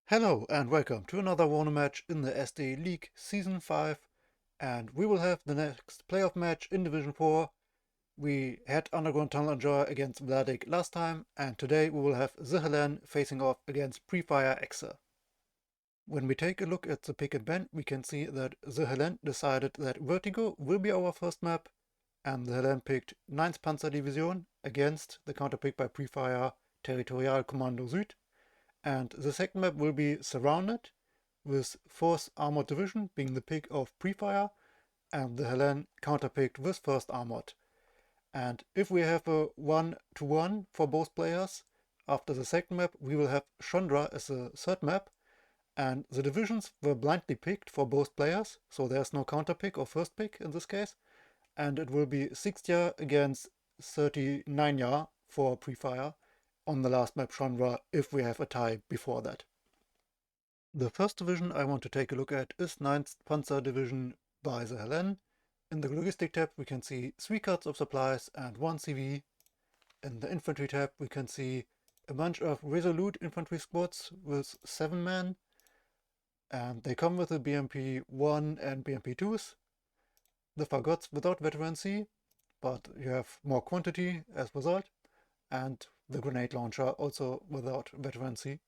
Hello and welcome to another Warno match in the SD League Season 5, and we will have the next playoff match in Division 4. We had Underground Tunnel Enjoyer against Vladik last time, and today we will have theHellene facing off against Prefire Exe. When we take a look at the Pick&Ban, we can see that theHellene decided that Vertigo will be our first map, and theHellene picked 9th Panzerdivision against the counterpick by Prefire Territorial Kommando Süd. And the second map will be surrounded, with 4th Armored Division being the pick of Prefire, and theHellene counterpicked with 1st Armored. And if we have a 1-to-1 for both players, after the second map we will have Chandra as the third map, and the divisions were blindly picked for both players, so there's no counterpick or first pick in this case, and it will be 60 against 39 for Prefire on the last map Chandra if we have a tie before that. The first division I want to take a look at is 9th Panzer Division by theHellene. In the Logistic tab we can see 3 cards of supplies and 1 CV. In the Infantry tab we can see a bunch of resolute infantry squads with 7 men, and they come with the BMP-1 and BMP-2s. The Fagots without veterancy, but you have more quantity as a result, and the grenade launcher also without veterancy.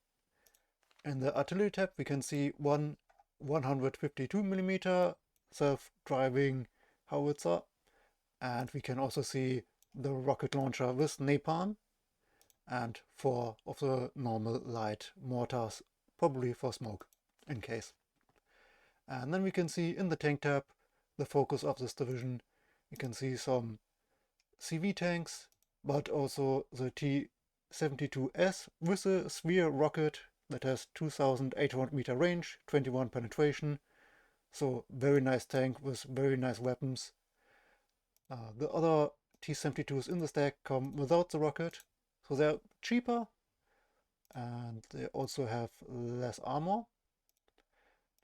In the artillery tab we can see one 152mm self-driving howitzer, and we can also see the rocket launcher with napalm, and 4 of the normal light mortars, probably for smoke in case. And then we can see in the tank tab the focus of this division. You can see some CV tanks, but also the T-72S with a sphere rocket that has 2800 meter range, 21 penetration. So very nice tank with very nice weapons. The other T-72s in the stack come without the rocket, so they're cheaper and they also have less armor.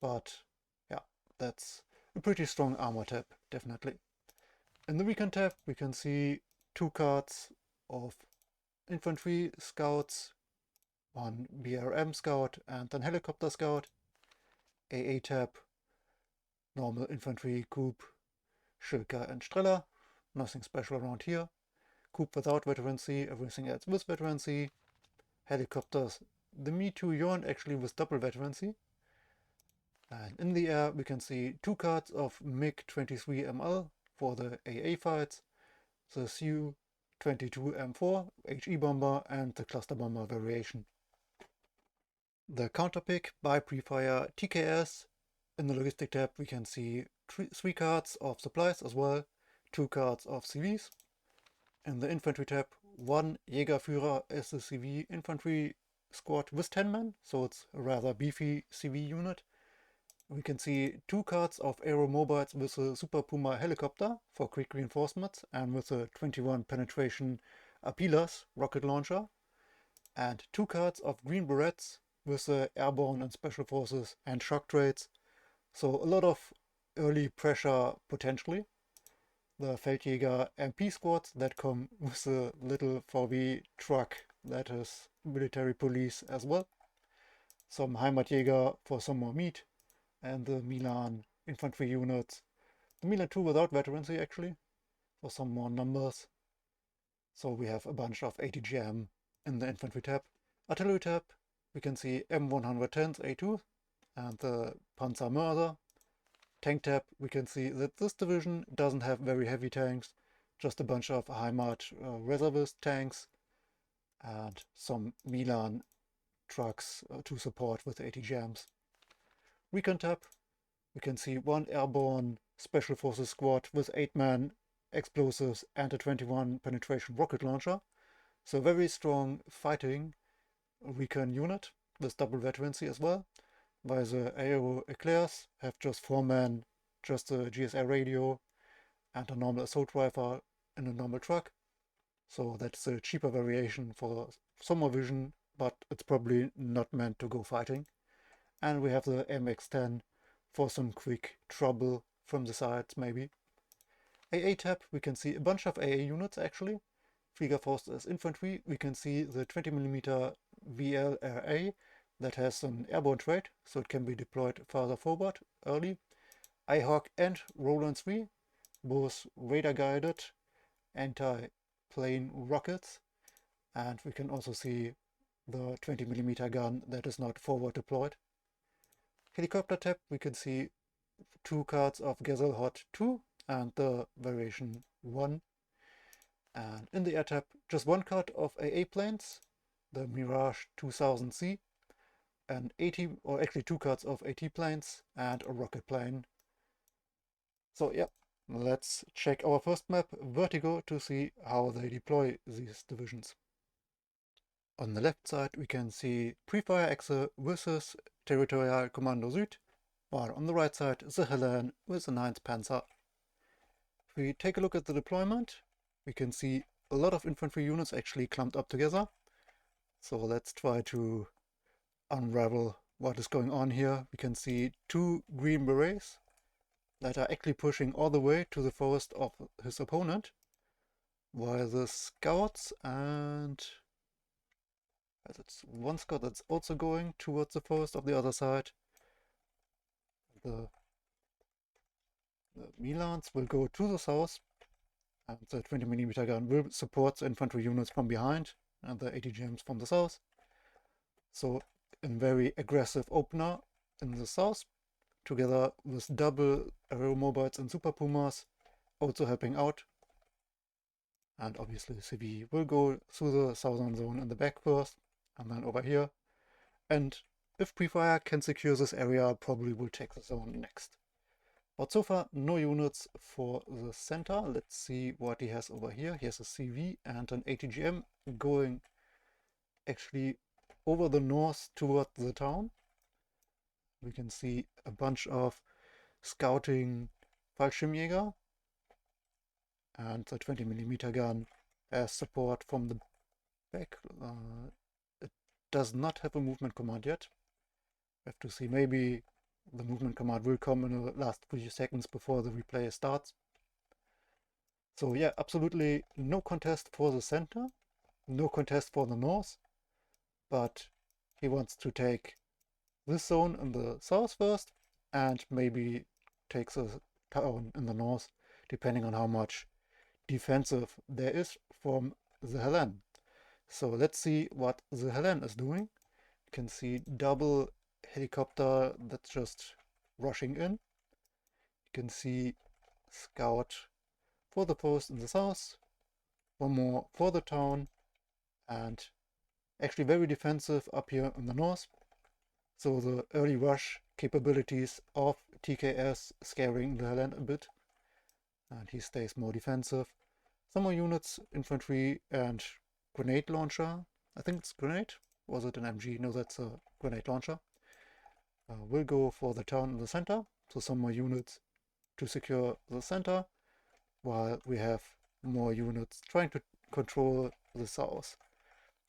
But yeah, that's a pretty strong armor tab, definitely. In the weekend tab we can see 2 cards of infantry scouts, 1 BRM scout and an helicopter scout. AA tab, normal infantry, Coop, Schilker and Streller, nothing special around here. Coop without veterancy, everything else with veterancy. Helicopters, the Me-2 Yorn actually with double veterancy. And in the air we can see 2 cards of MiG-23ML for the AA fights, the Su-22M4 HE bomber and the cluster bomber variation. The counterpick by Prefire TKS. In the Logistic tab we can see 3 cards of supplies as well, 2 cards of CVs. In the Infantry tab, 1 Jägerführer as the CV infantry squad with 10 men, so it's a rather beefy CV unit. We can see 2 cards of aeromobiles with a Super Puma helicopter for quick reinforcements and with a 21 penetration Apilas rocket launcher, and 2 cards of Green Berets with the airborne and special forces and shock trades, so a lot of early pressure potentially. The Feldjäger MP squads that come with a little VW truck that is military police as well. Some Heimatjäger for some more meat, and the Milan infantry units. The Milan 2 without veterancy actually, for some more numbers. So we have a bunch of ATGM in the infantry tab. Artillery tab, we can see M110s A2 and the Panzer Mörser. Tank tab, we can see that this division doesn't have very heavy tanks, just a bunch of Heimat reservist tanks and some Milan trucks to support with ATGMs. Recon tab, we can see 1 airborne special forces squad with 8-man explosives and a 21 penetration rocket launcher. So very strong fighting recon unit with double veterancy as well. While the Aero Eclairs have just 4 men, just a GSR radio and a normal assault rifle in a normal truck. So that's a cheaper variation for some more vision, but it's probably not meant to go fighting. And we have the MX-10 for some quick trouble from the sides maybe. AA tab, we can see a bunch of AA units actually. Fliegerfaust as infantry, we can see the 20mm VLRA that has an airborne trait, so it can be deployed farther forward early. iHawk and Roland 3, both radar-guided anti-plane rockets, and we can also see the 20mm gun that is not forward deployed. Helicopter tab, we can see 2 cards of Gazelle Hot 2 and the variation 1. And in the air tab, just 1 card of AA planes, the Mirage 2000C, and 80, or actually 2 cards of AT planes and a rocket plane. So yeah, let's check our first map, Vertigo, to see how they deploy these divisions. On the left side we can see Prefire Exe versus Territorial Kommando Süd, while on the right side theHellene with the 9th Panzer. If we take a look at the deployment, we can see a lot of infantry units actually clumped up together. So let's try to unravel what is going on here. We can see 2 green berets that are actually pushing all the way to the forest of his opponent, while the scouts, and that's 1 scout that's also going towards the forest of the other side. The Milans will go to the south, and the 20mm gun will support the infantry units from behind and the ATGMs from the south. So a very aggressive opener in the south, together with double aeromobiles and super pumas also helping out. And obviously CV will go through the southern zone in the back first, and then over here. And if Prefire can secure this area, probably will take the zone next. But so far, no units for the center. Let's see what he has over here. He has a CV and an ATGM going actually over the north toward the town. We can see a bunch of scouting Fallschirmjäger, and the 20mm gun as support from the back. It does not have a movement command yet. We have to see, maybe the movement command will come in the last few seconds before the replay starts. So yeah, absolutely no contest for the center, no contest for the north, but he wants to take this zone in the south first and maybe takes a town in the north, depending on how much defensive there is from theHellene. So let's see what theHellene is doing. You can see double helicopter that's just rushing in. You can see scout for the post in the south, 1 more for the town, and actually very defensive up here in the north. So the early rush capabilities of TKS scaring theHellene a bit, and he stays more defensive. Some more units, infantry and grenade launcher. I think it's grenade. Was it an MG? No, that's a grenade launcher. We'll go for the town in the center. So some more units to secure the center, while we have more units trying to control the south,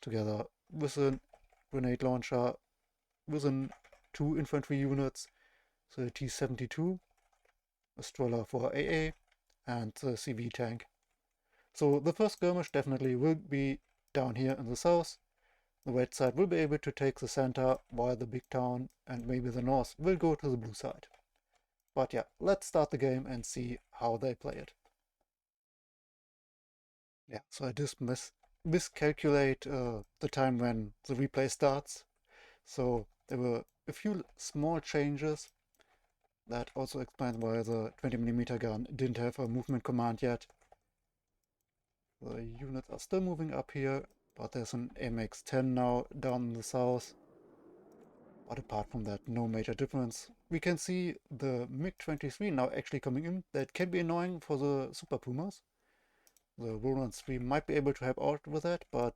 together with a grenade launcher, within 2 infantry units, so the T-72, a stroller for AA, and the CV tank. So the first skirmish definitely will be down here in the south. The red side will be able to take the center, while the big town and maybe the north will go to the blue side. But yeah, let's start the game and see how they play it. Yeah, so I just miscalculate the time when the replay starts. So there were a few small changes. That also explains why the 20mm gun didn't have a movement command yet. The units are still moving up here, but there's an MX-10 now down in the south. But apart from that, no major difference. We can see the MiG-23 now actually coming in. That can be annoying for the Super Pumas. The Roland 3 might be able to help out with that, but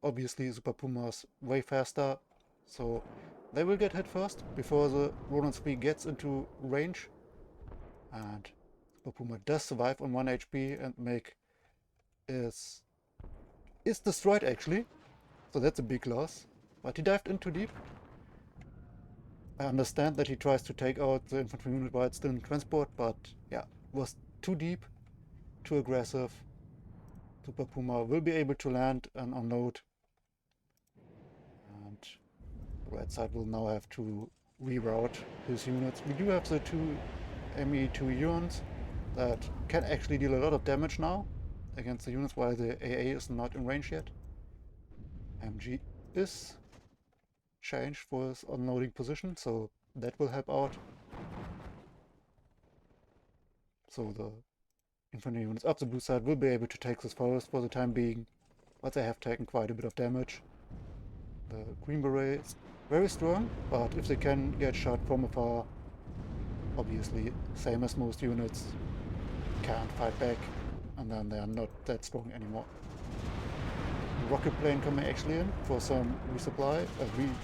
obviously Super Puma's way faster, so they will get hit first before the Roland 3 gets into range. And Super Puma does survive on 1 HP, and MiG is destroyed actually, so that's a big loss. But he dived in too deep. I understand that he tries to take out the infantry unit while it's still in transport, but yeah, was too deep, too aggressive. Super Puma will be able to land and unload. Red side will now have to reroute his units. We do have the two ME2 units that can actually deal a lot of damage now against the units while the AA is not in range yet. MG is changed for his unloading position, so that will help out. So the infantry units up the blue side will be able to take this forest for the time being, but they have taken quite a bit of damage. The Green Beret is very strong, but if they can get shot from afar, obviously, same as most units, can't fight back, and then they are not that strong anymore. Rocket plane coming actually in for some resupply,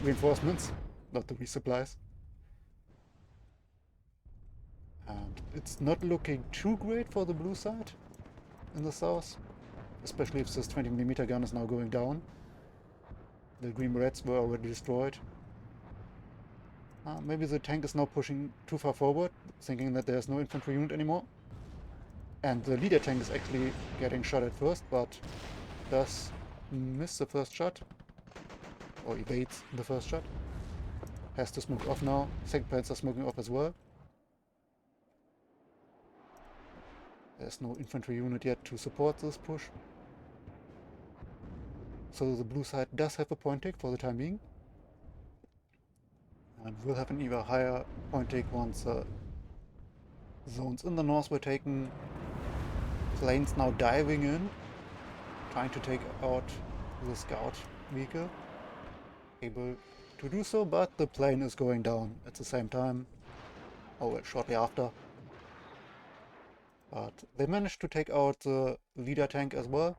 reinforcements, not the resupplies. And it's not looking too great for the blue side in the south, especially if this 20mm gun is now going down. The Green Berets were already destroyed. Maybe the tank is now pushing too far forward, thinking that there's no infantry unit anymore. And the leader tank is actually getting shot at first, but does miss the first shot, or evades the first shot. Has to smoke off now. Second planes are smoking off as well. There's no infantry unit yet to support this push. So the blue side does have a point take for the time being. And will have an even higher point take once zones in the north were taken. Planes now diving in, trying to take out the scout vehicle. Able to do so, but the plane is going down at the same time. Oh well, shortly after. But they managed to take out the leader tank as well.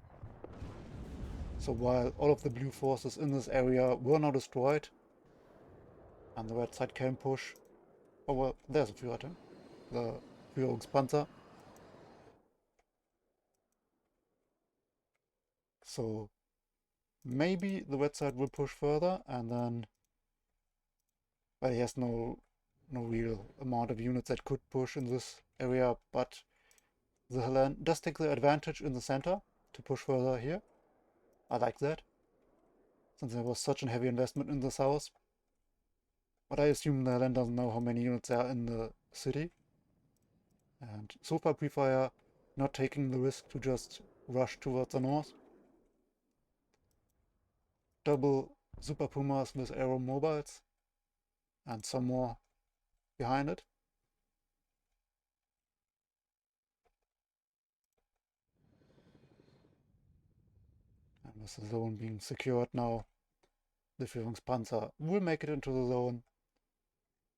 So while all of the blue forces in this area were now destroyed, and the red side can push. Oh well, there's a Führer tank. The Führungspanzer. So maybe the red side will push further, and then, well, he has no real amount of units that could push in this area, but the HellEN does take the advantage in the center to push further here. I like that, since there was such a heavy investment in the south. But I assume the HellEN doesn't know how many units there are in the city. And so far Prefire not taking the risk to just rush towards the north. Double Super Pumas with aero mobiles and some more behind it. And with the zone being secured now, the Führungspanzer will make it into the zone.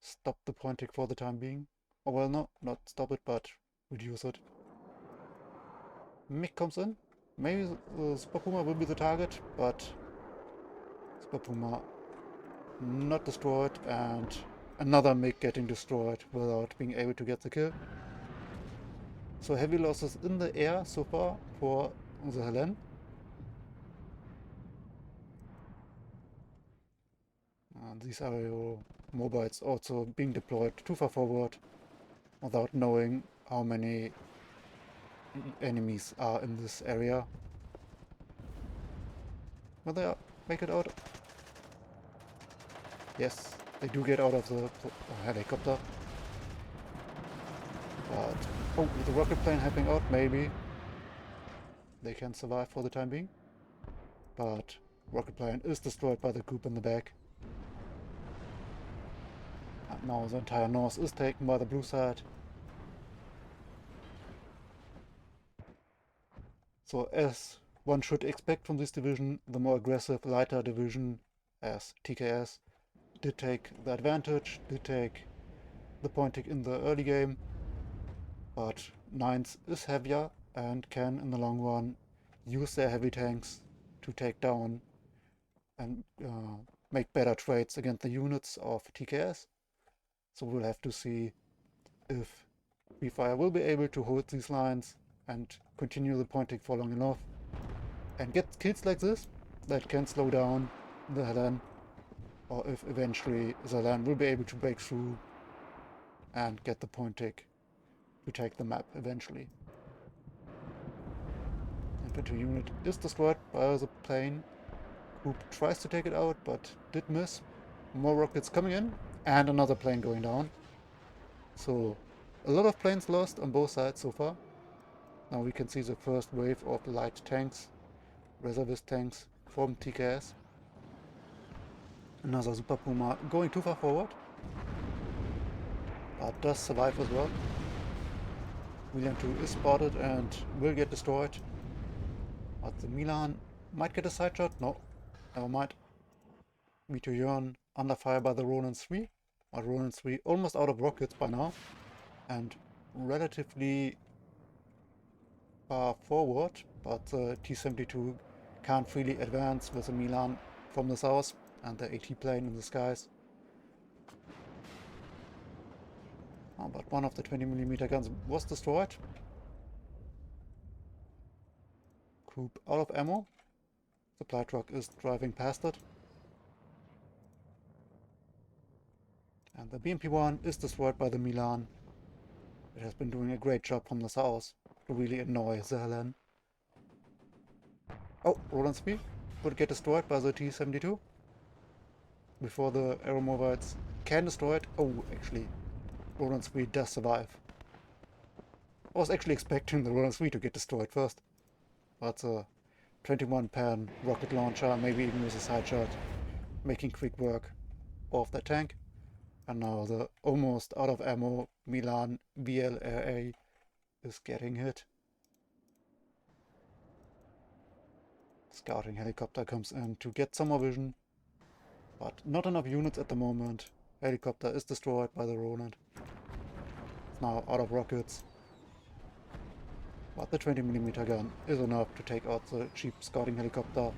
Stop the point tick for the time being. Oh well, no, not stop it, but reduce it. MiG comes in. Maybe the Super Puma will be the target, but Super Puma not destroyed, and another MiG getting destroyed without being able to get the kill. So heavy losses in the air so far for the HellEN. And these aerial mobiles also being deployed too far forward without knowing how many enemies are in this area. Will they make it out? Yes, they do get out of the helicopter. But, oh, with the rocket plane helping out, maybe they can survive for the time being. But rocket plane is destroyed by the group in the back. And now the entire north is taken by the blue side. So as one should expect from this division, the more aggressive, lighter division as TKS did take the advantage, did take the point tick in the early game, but 9th is heavier and can in the long run use their heavy tanks to take down and make better trades against the units of TKS. So we'll have to see if Prefire will be able to hold these lines and continue the point tick for long enough and get kills like this that can slow down the HellEN, or if eventually the HellEN will be able to break through and get the point tick to take the map eventually. Infantry unit is destroyed by the plane. Group tries to take it out but did miss. More rockets coming in, and another plane going down. So, a lot of planes lost on both sides so far. Now we can see the first wave of light tanks, reservist tanks from TKS. Another Super Puma going too far forward, but does survive as well. Milan 2 is spotted and will get destroyed. But the Milan might get a side shot. No, never mind. Meteor under fire by the Ronin 3. But Ronin 3 almost out of rockets by now. And relatively far forward. But the T-72 can't freely advance with the Milan from the south and the AT plane in the skies. Oh, but one of the 20mm guns was destroyed. Group out of ammo. Supply truck is driving past it. And the BMP-1 is destroyed by the Milan. It has been doing a great job from the south to really annoy theHellene. Oh, Roland 3 would get destroyed by the T-72 before the aeromobiles can destroy it. Oh, actually, Roland 3 does survive. I was actually expecting the Roland 3 to get destroyed first, but the 21-pan rocket launcher, maybe even with a side shot, making quick work of the tank. And now the almost out of ammo Milan VLRA is getting hit. Scouting helicopter comes in to get some more vision, but not enough units at the moment. Helicopter is destroyed by the Ronin. It's now out of rockets. But the 20mm gun is enough to take out the cheap scouting helicopter.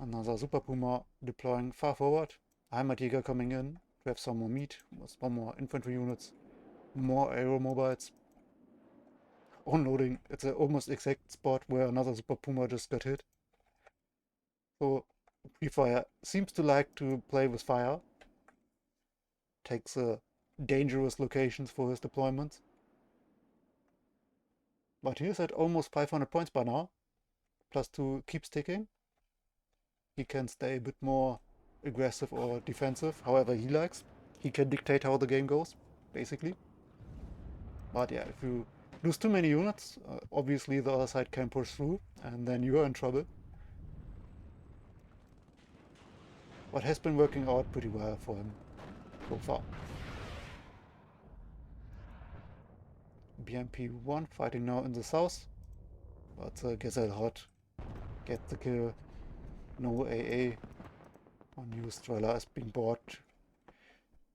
Another Super Puma deploying far forward. Heimatjäger coming in to have some more meat, some more infantry units, more aeromobiles. Unloading, it's an almost exact spot where another Super Puma just got hit. So Prefire seems to like to play with fire. Takes dangerous locations for his deployments. But he's at almost 500 points by now. +2 keeps ticking. He can stay a bit more aggressive or defensive, however he likes. He can dictate how the game goes, basically. But yeah, if you lose too many units, obviously the other side can push through, and then you are in trouble. What has been working out pretty well for him so far. BMP-1 fighting now in the south, but Gazelle Hot gets the kill. No AA. Our new Strela is being brought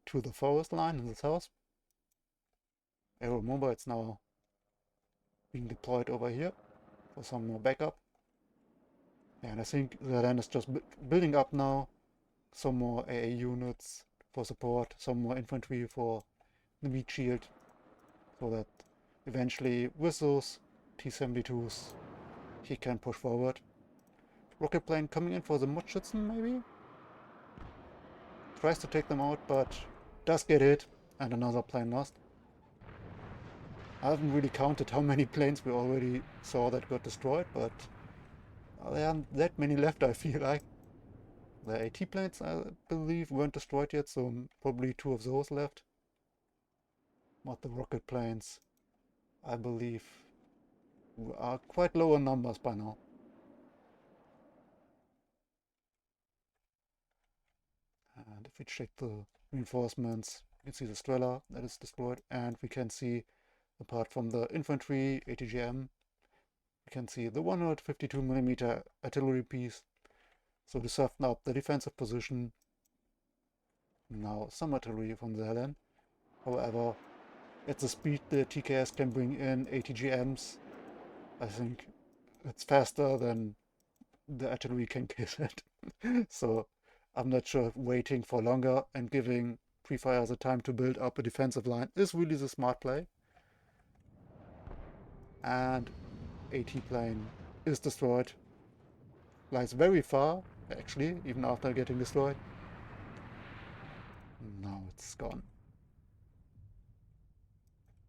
to the forest line in the south. Aeromobiles now being deployed over here for some more backup. And I think the land is just building up now. Some more AA units for support, some more infantry for the meat shield, so that eventually with those T-72s he can push forward. Rocket plane coming in for the Mutschützen maybe? Tries to take them out, but does get hit, and another plane lost. I haven't really counted how many planes we already saw that got destroyed, but there aren't that many left, I feel like. The AT planes, I believe, weren't destroyed yet, so probably 2 of those left. But the rocket planes, I believe, are quite low in numbers by now. And if we check the reinforcements, you can see the Strela that is destroyed, and we can see, apart from the infantry ATGM, we can see the 152mm artillery piece. So to soften up the defensive position, now some artillery from the theHellene. However, at the speed the TKS can bring in ATGMs, I think it's faster than the artillery can kill it. So I'm not sure if waiting for longer and giving Prefire the time to build up a defensive line is really the smart play. And AT plane is destroyed. Lies very far, actually, even after getting destroyed. Now it's gone.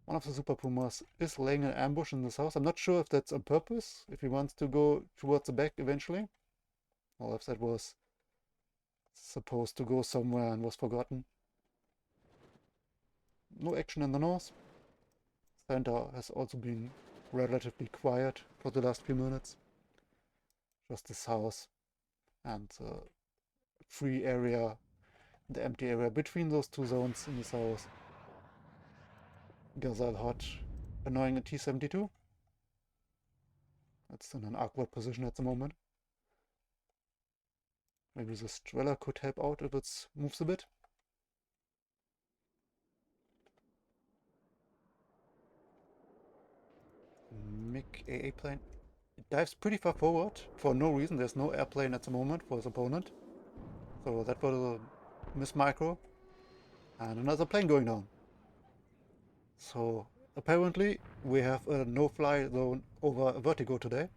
One of the Super Pumas is laying an ambush in this house. I'm not sure if that's on purpose, if he wants to go towards the back eventually, or if that was supposed to go somewhere and was forgotten. No action in the north. Center has also been relatively quiet for the last few minutes. Just the south and the free area, the empty area between those two zones in the south. Gazelle hot, annoying a T-72. It's in an awkward position at the moment. Maybe the Strela could help out if it moves a bit. MiG AA plane. It dives pretty far forward for no reason. There's no airplane at the moment for his opponent. So that was a miss micro. And another plane going down. So apparently we have a no-fly zone over Vertigo today.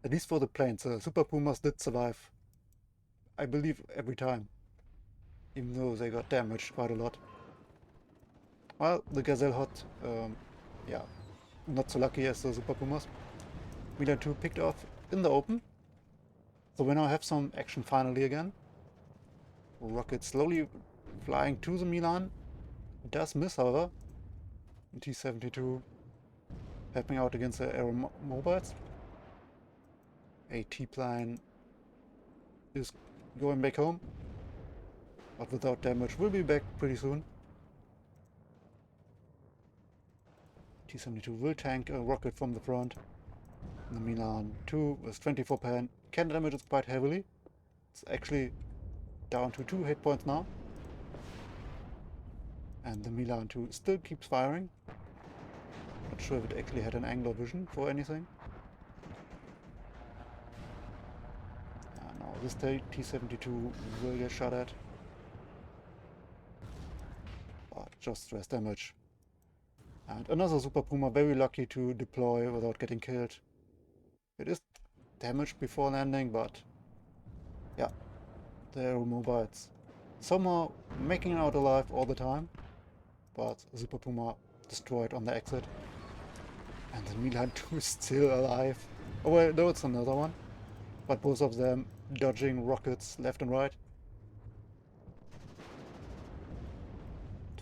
At least for the planes. The Super Pumas did survive, I believe, every time. Even though they got damaged quite a lot. Well, the Gazelle hot, yeah, not so lucky as the Super Pumas. Milan 2 picked off in the open. So we now have some action finally again. Rocket slowly flying to the Milan. Does miss, however. T-72 helping out against the aero mobiles. A T-plane is going back home, but without damage. Will be back pretty soon. T-72 will tank a rocket from the front. The Milan 2 with 24 pen can damage it quite heavily. It's actually down to 2 hit points now. And the Milan 2 still keeps firing. Not sure if it actually had an angular vision for anything. Now this T-72 will get shot at. But just stress damage. And another Super Puma very lucky to deploy without getting killed. It is damaged before landing, but yeah, the aero mobiles somehow making it out alive all the time. But Super Puma destroyed on the exit. And the Milan 2 is still alive. Oh well, no, it's another one. But both of them dodging rockets left and right.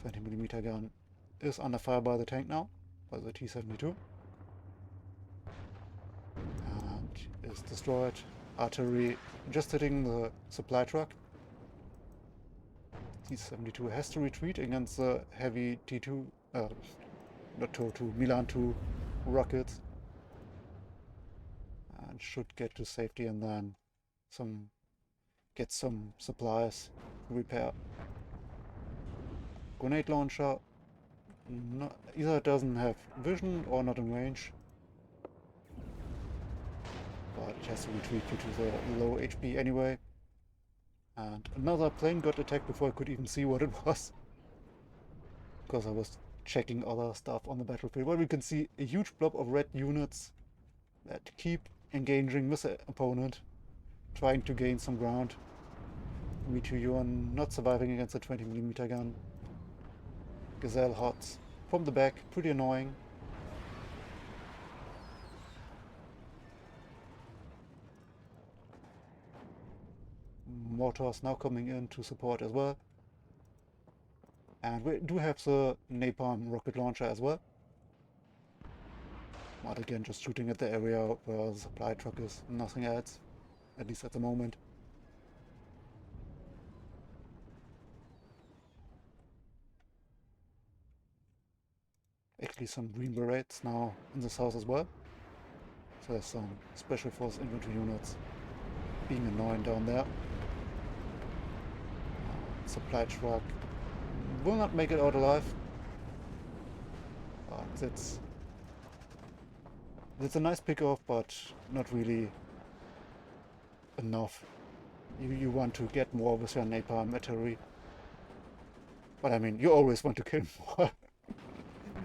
20mm gun is under fire by the tank now, by the T-72. And is destroyed. Artillery just hitting the supply truck. T-72 has to retreat against the heavy T2, not T2, Milan 2 rockets. And should get to safety and then get some supplies to repair. Grenade launcher, either it doesn't have vision or not in range. But it has to retreat due to the low HP anyway. And another plane got attacked before I could even see what it was. Because I was checking other stuff on the battlefield. But we can see a huge blob of red units that keep engaging with the opponent, trying to gain some ground. V2 Yuan not surviving against a 20mm gun. Gazelle hot from the back, pretty annoying. Mortars now coming in to support as well. And we do have the napalm rocket launcher as well. But again, just shooting at the area where the supply truck is, nothing else, at least at the moment. Actually some Green Berets now in the south as well. So there's some Special Force infantry units being annoying down there. Supply truck will not make it out alive. But it's a nice pick-off, but not really enough. You want to get more with your napalm artillery. But I mean, you always want to kill more.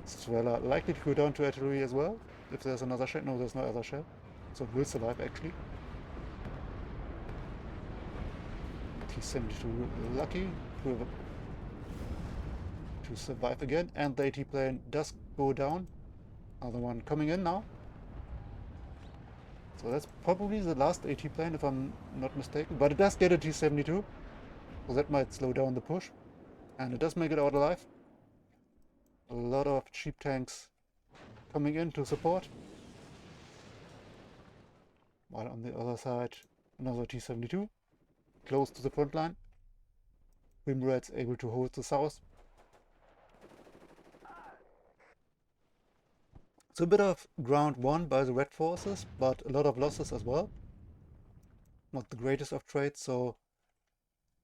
Strela likely to go down to artillery as well, if there's another shell. No, there's no other shell. So it will survive actually. T-72 lucky to survive again, and the AT plane does go down. Another one coming in now. So that's probably the last AT plane if I'm not mistaken, but it does get a T-72, so that might slow down the push, and it does make it out alive. A lot of cheap tanks coming in to support, while on the other side another T-72 close to the front line. Rimred's able to hold the south. So a bit of ground won by the red forces, but a lot of losses as well. Not the greatest of trades, so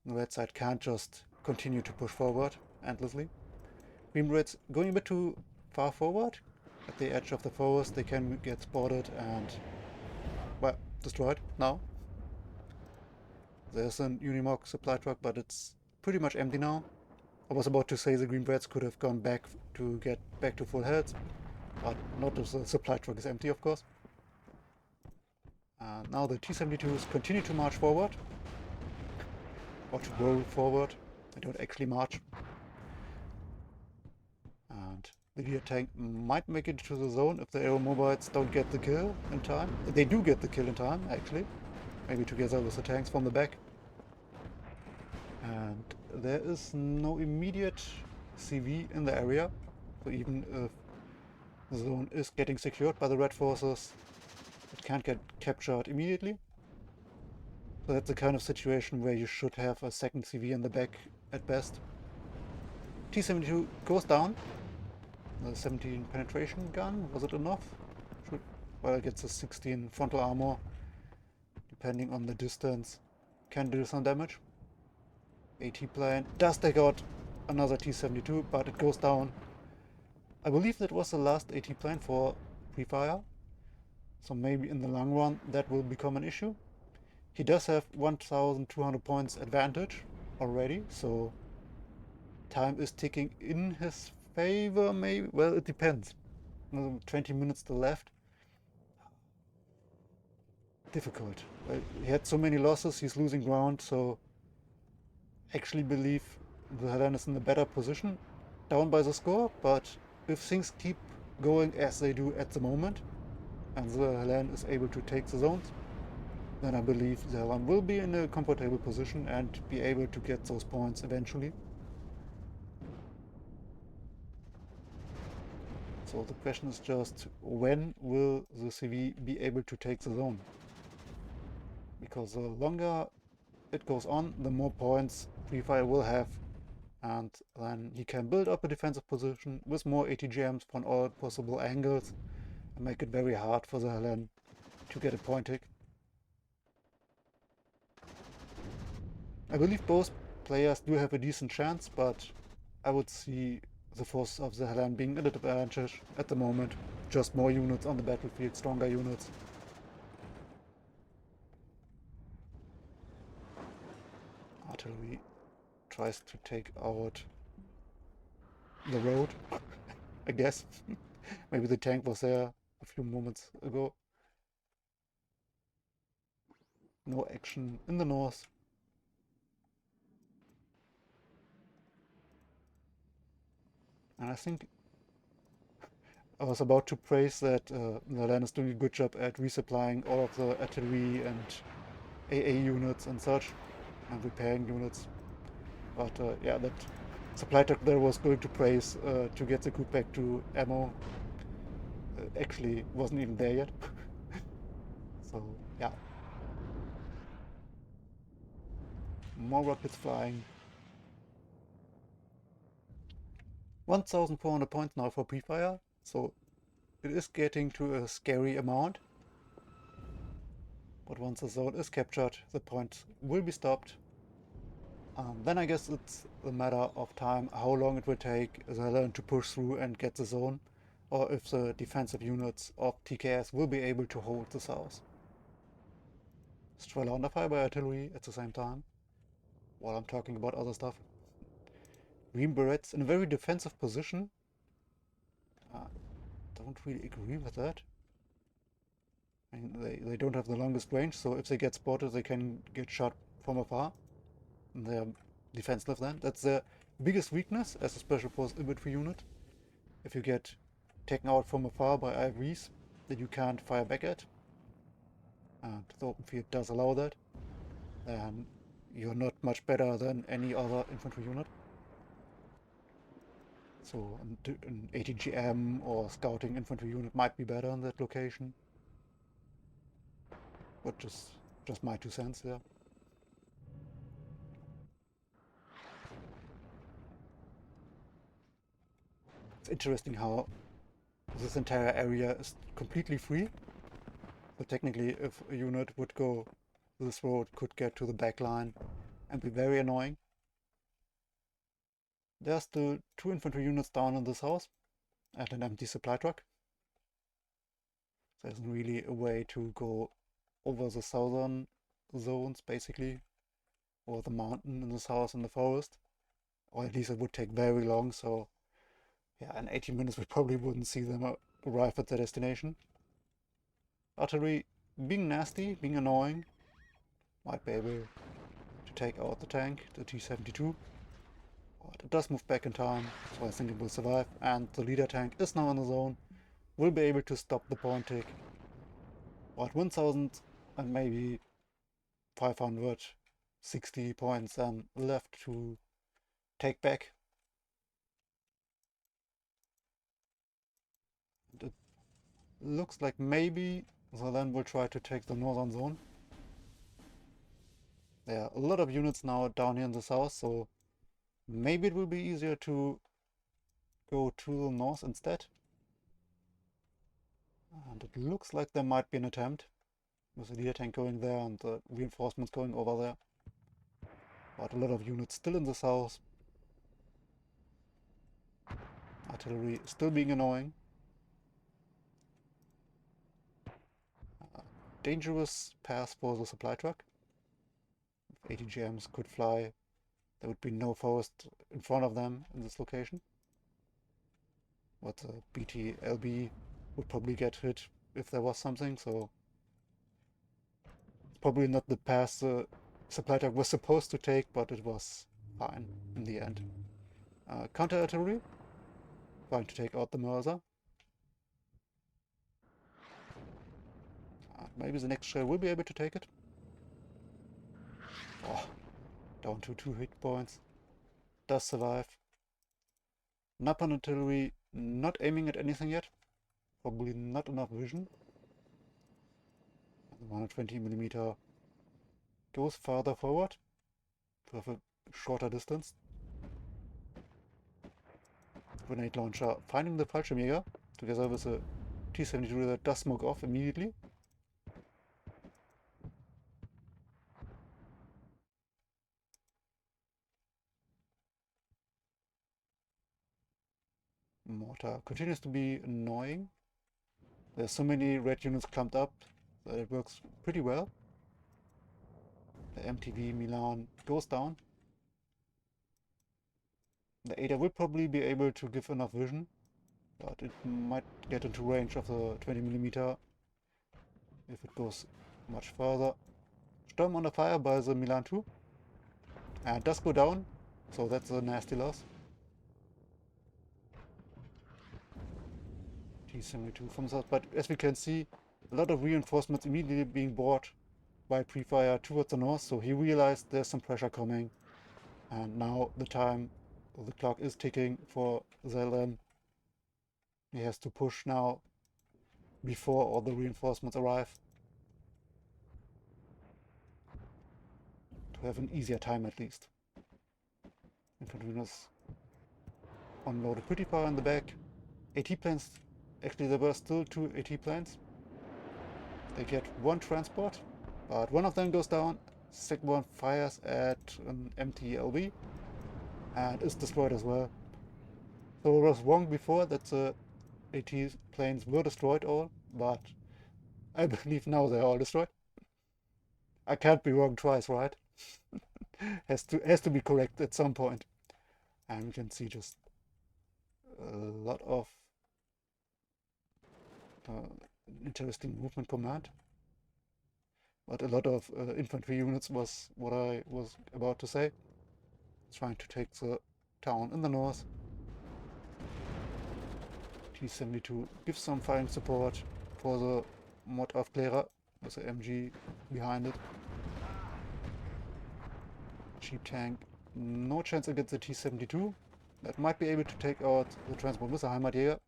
the red side can't just continue to push forward endlessly. Green Red's going a bit too far forward. At the edge of the forest they can get spotted and, well, destroyed now. There's an Unimog supply truck, but it's pretty much empty now. I was about to say the Green Reds could have gone back to get back to full health, but not if the supply truck is empty, of course. Now the T-72s continue to march forward, or to roll forward. They don't actually march. And the Lear tank might make it to the zone if the aeromobiles don't get the kill in time. They do get the kill in time, actually. Maybe together with the tanks from the back. And there is no immediate CV in the area, so even if the zone is getting secured by the red forces, it can't get captured immediately. So that's the kind of situation where you should have a second CV in the back at best. T-72 goes down. The 17 penetration gun, was it enough? Well, it gets a 16 frontal armor, depending on the distance, can do some damage. AT plane does take out another T-72, but it goes down. I believe that was the last AT plane for Prefire, so maybe in the long run that will become an issue. He does have 1200 points advantage already, so time is ticking in his favor, maybe. Well, it depends. 20 minutes still left. Difficult. Well, he had so many losses, he's losing ground, so actually believe the Hellene is in a better position, down by the score, but if things keep going as they do at the moment, and the Hellene is able to take the zones, then I believe the Hellene will be in a comfortable position and be able to get those points eventually. So the question is just, when will the CV be able to take the zone? Because the longer it goes on, the more points Prefire will have, and then he can build up a defensive position with more ATGMs from all possible angles and make it very hard for the Hellene to get a point tick. I believe both players do have a decent chance, but I would see the force of the Hellene being at an advantage at the moment. Just more units on the battlefield, stronger units. Artillery tries to take out the road, I guess. Maybe the tank was there a few moments ago. No action in the north. And I think I was about to praise that the Hellene is doing a good job at resupplying all of the artillery and AA units and such, and repairing units. But yeah, that supply truck there was going to praise to get the group back to ammo. Actually wasn't even there yet. So yeah. More rockets flying. 1400 points now for Prefire, so it is getting to a scary amount. But once the zone is captured, the point will be stopped. Then I guess it's a matter of time how long it will take the Hellene to push through and get the zone, or if the defensive units of TKS will be able to hold the south. Strela under fire by artillery at the same time, while I'm talking about other stuff. Green Berets in a very defensive position. Don't really agree with that. I mean, they don't have the longest range, so if they get spotted they can get shot from afar. And they're defensive then. That's their biggest weakness as a special force infantry unit. If you get taken out from afar by IVs that you can't fire back at. and the open field does allow that, then you're not much better than any other infantry unit. So an 18 GM or scouting infantry unit might be better in that location. But just my 2 cents there. It's interesting how this entire area is completely free. So technically, if a unit would go this road, could get to the back line and be very annoying. There are still 2 infantry units down in this house and an empty supply truck. There isn't really a way to go over the southern zones, basically, or the mountain in this house in the forest. Or at least it would take very long, so yeah, in 18 minutes we probably wouldn't see them arrive at their destination. Artillery being nasty, being annoying, might be able to take out the tank, the T-72. But it does move back in time, so I think it will survive. And the leader tank is now in the zone, will be able to stop the point tick. About 1000 and maybe 560 points left to take back. It looks like maybe the Len will try to take the northern zone. There are a lot of units now down here in the south, so maybe it will be easier to go to the north instead. And it looks like there might be an attempt with the leader tank going there and the reinforcements going over there. But a lot of units still in the south. Artillery still being annoying. Dangerous path for the supply truck. If 80 GMs could fly, there would be no forest in front of them in this location. But the BT-LB would probably get hit if there was something, so probably not the path the supply truck was supposed to take, but it was fine in the end. Counter artillery, trying to take out the Mörser. Maybe the next shell will be able to take it. Oh, down to 2 hit points. Does survive. Napalm artillery not aiming at anything yet. Probably not enough vision. 120mm goes farther forward to have a shorter distance. Grenade launcher finding the Fallschirmjäger together with a T-72 that does smoke off immediately. Mortar continues to be annoying. There's so many red units clumped up that it works pretty well. The MTV Milan goes down. The Ada will probably be able to give enough vision, but it might get into range of the 20mm if it goes much further. Storm under fire by the Milan 2. And does go down, so that's a nasty loss. T-72 from south, but as we can see, a lot of reinforcements immediately being brought by Prefire towards the north, so he realized there's some pressure coming, and now the clock is ticking for theHellene. He has to push now before all the reinforcements arrive to have an easier time at least. Infantry units unloaded pretty far in the back. AT planes, actually there were still 2 AT planes. They get 1 transport, but one of them goes down. Second one fires at an empty LB and is destroyed as well. So it was wrong before that the AT planes were destroyed all, but I believe now they're all destroyed. I can't be wrong twice, right? has to be correct at some point. And you can see just a lot of interesting movement command. But a lot of infantry units was what I was about to say. Trying to take the town in the north. T-72 gives some firing support for the Mortaufklärer, with the MG behind it. Cheap tank. No chance against the T-72. That might be able to take out the transport with the Heimatjäger.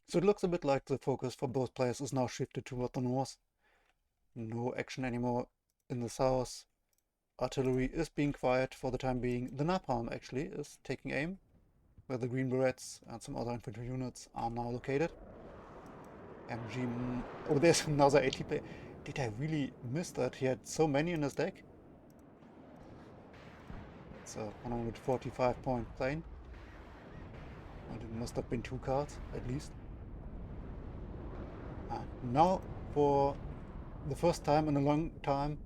So it looks a bit like the focus for both players is now shifted toward the north. No action anymore in the south. Artillery is being quiet for the time being. The napalm actually is taking aim, where the Green Berets and some other infantry units are now located. MG... Oh, there's another AT player. Did I really miss that? He had so many in his deck. It's a 145-point plane. And it must have been 2 cards, at least. And now, for the first time in a long time,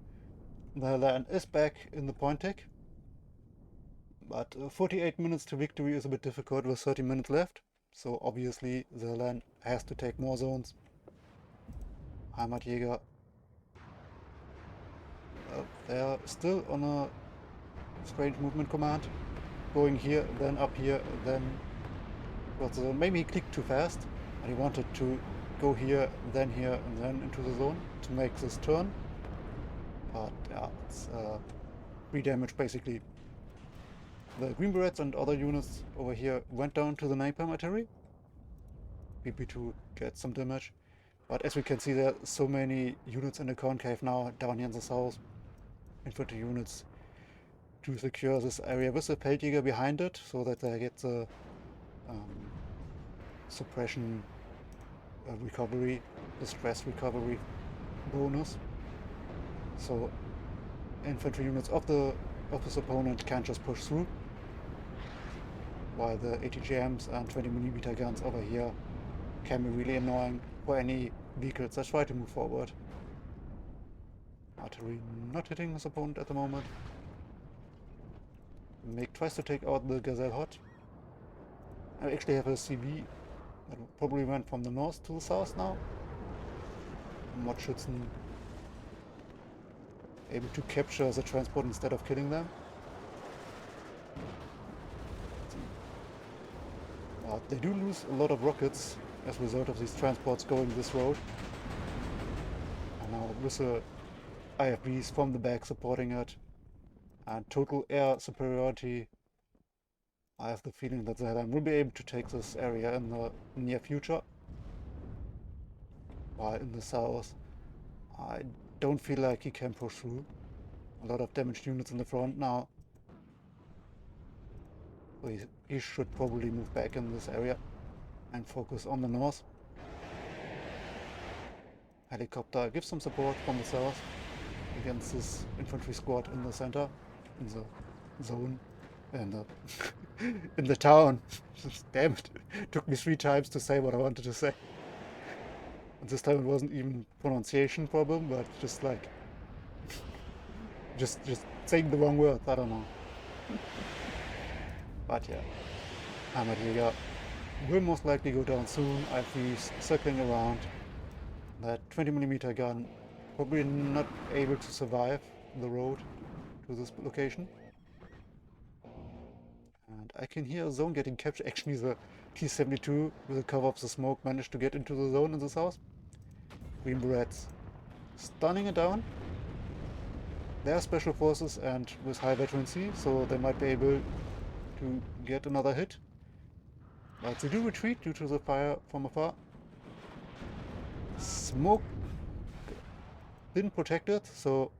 the HellEne is back in the point tick. But 48 minutes to victory is a bit difficult with 30 minutes left. So obviously the HellEne has to take more zones. Heimatjäger. They're still on a strange movement command. Going here, then up here, then... Well, maybe he clicked too fast. And he wanted to go here, and then into the zone to make this turn. But yeah, it's 3 damage basically. The Green Berets and other units over here went down to the napalm artillery. PP2 gets some damage. But as we can see, there are so many units in the concave now down here in the south. Infantry units to secure this area with the Feldjäger behind it, so that they get the suppression recovery, the stress recovery bonus. So infantry units of this opponent can't just push through, while the ATGMs and 20mm guns over here can be really annoying for any vehicles that try to move forward. Artillery not hitting his opponent at the moment. Meg tries to take out the Gazelle Hot. I actually have a CV that probably went from the north to the south now. Mordschützen able to capture the transport instead of killing them. But they do lose a lot of rockets as a result of these transports going this road. And now with the IFVs from the back supporting it and total air superiority, I have the feeling that the HellEne will be able to take this area in the near future. While in the south, I don't feel like he can push through. A lot of damaged units in the front now. So he should probably move back in this area and focus on the north. Helicopter gives some support from the south against this infantry squad in the center, in the zone, and in the town. Damn it. Took me 3 times to say what I wanted to say. And this time it wasn't even pronunciation problem, but just like just saying the wrong word, I don't know. But yeah, Heimatjäger will most likely go down soon. IFVs circling around. That 20mm gun probably not able to survive the road to this location. And I can hear a zone getting captured. Actually, the T-72 with the cover of the smoke managed to get into the zone in this house. Green Berets stunning it down. They are special forces and with high veterancy, so they might be able to get another hit. But they do retreat due to the fire from afar. Smoke didn't protect it, so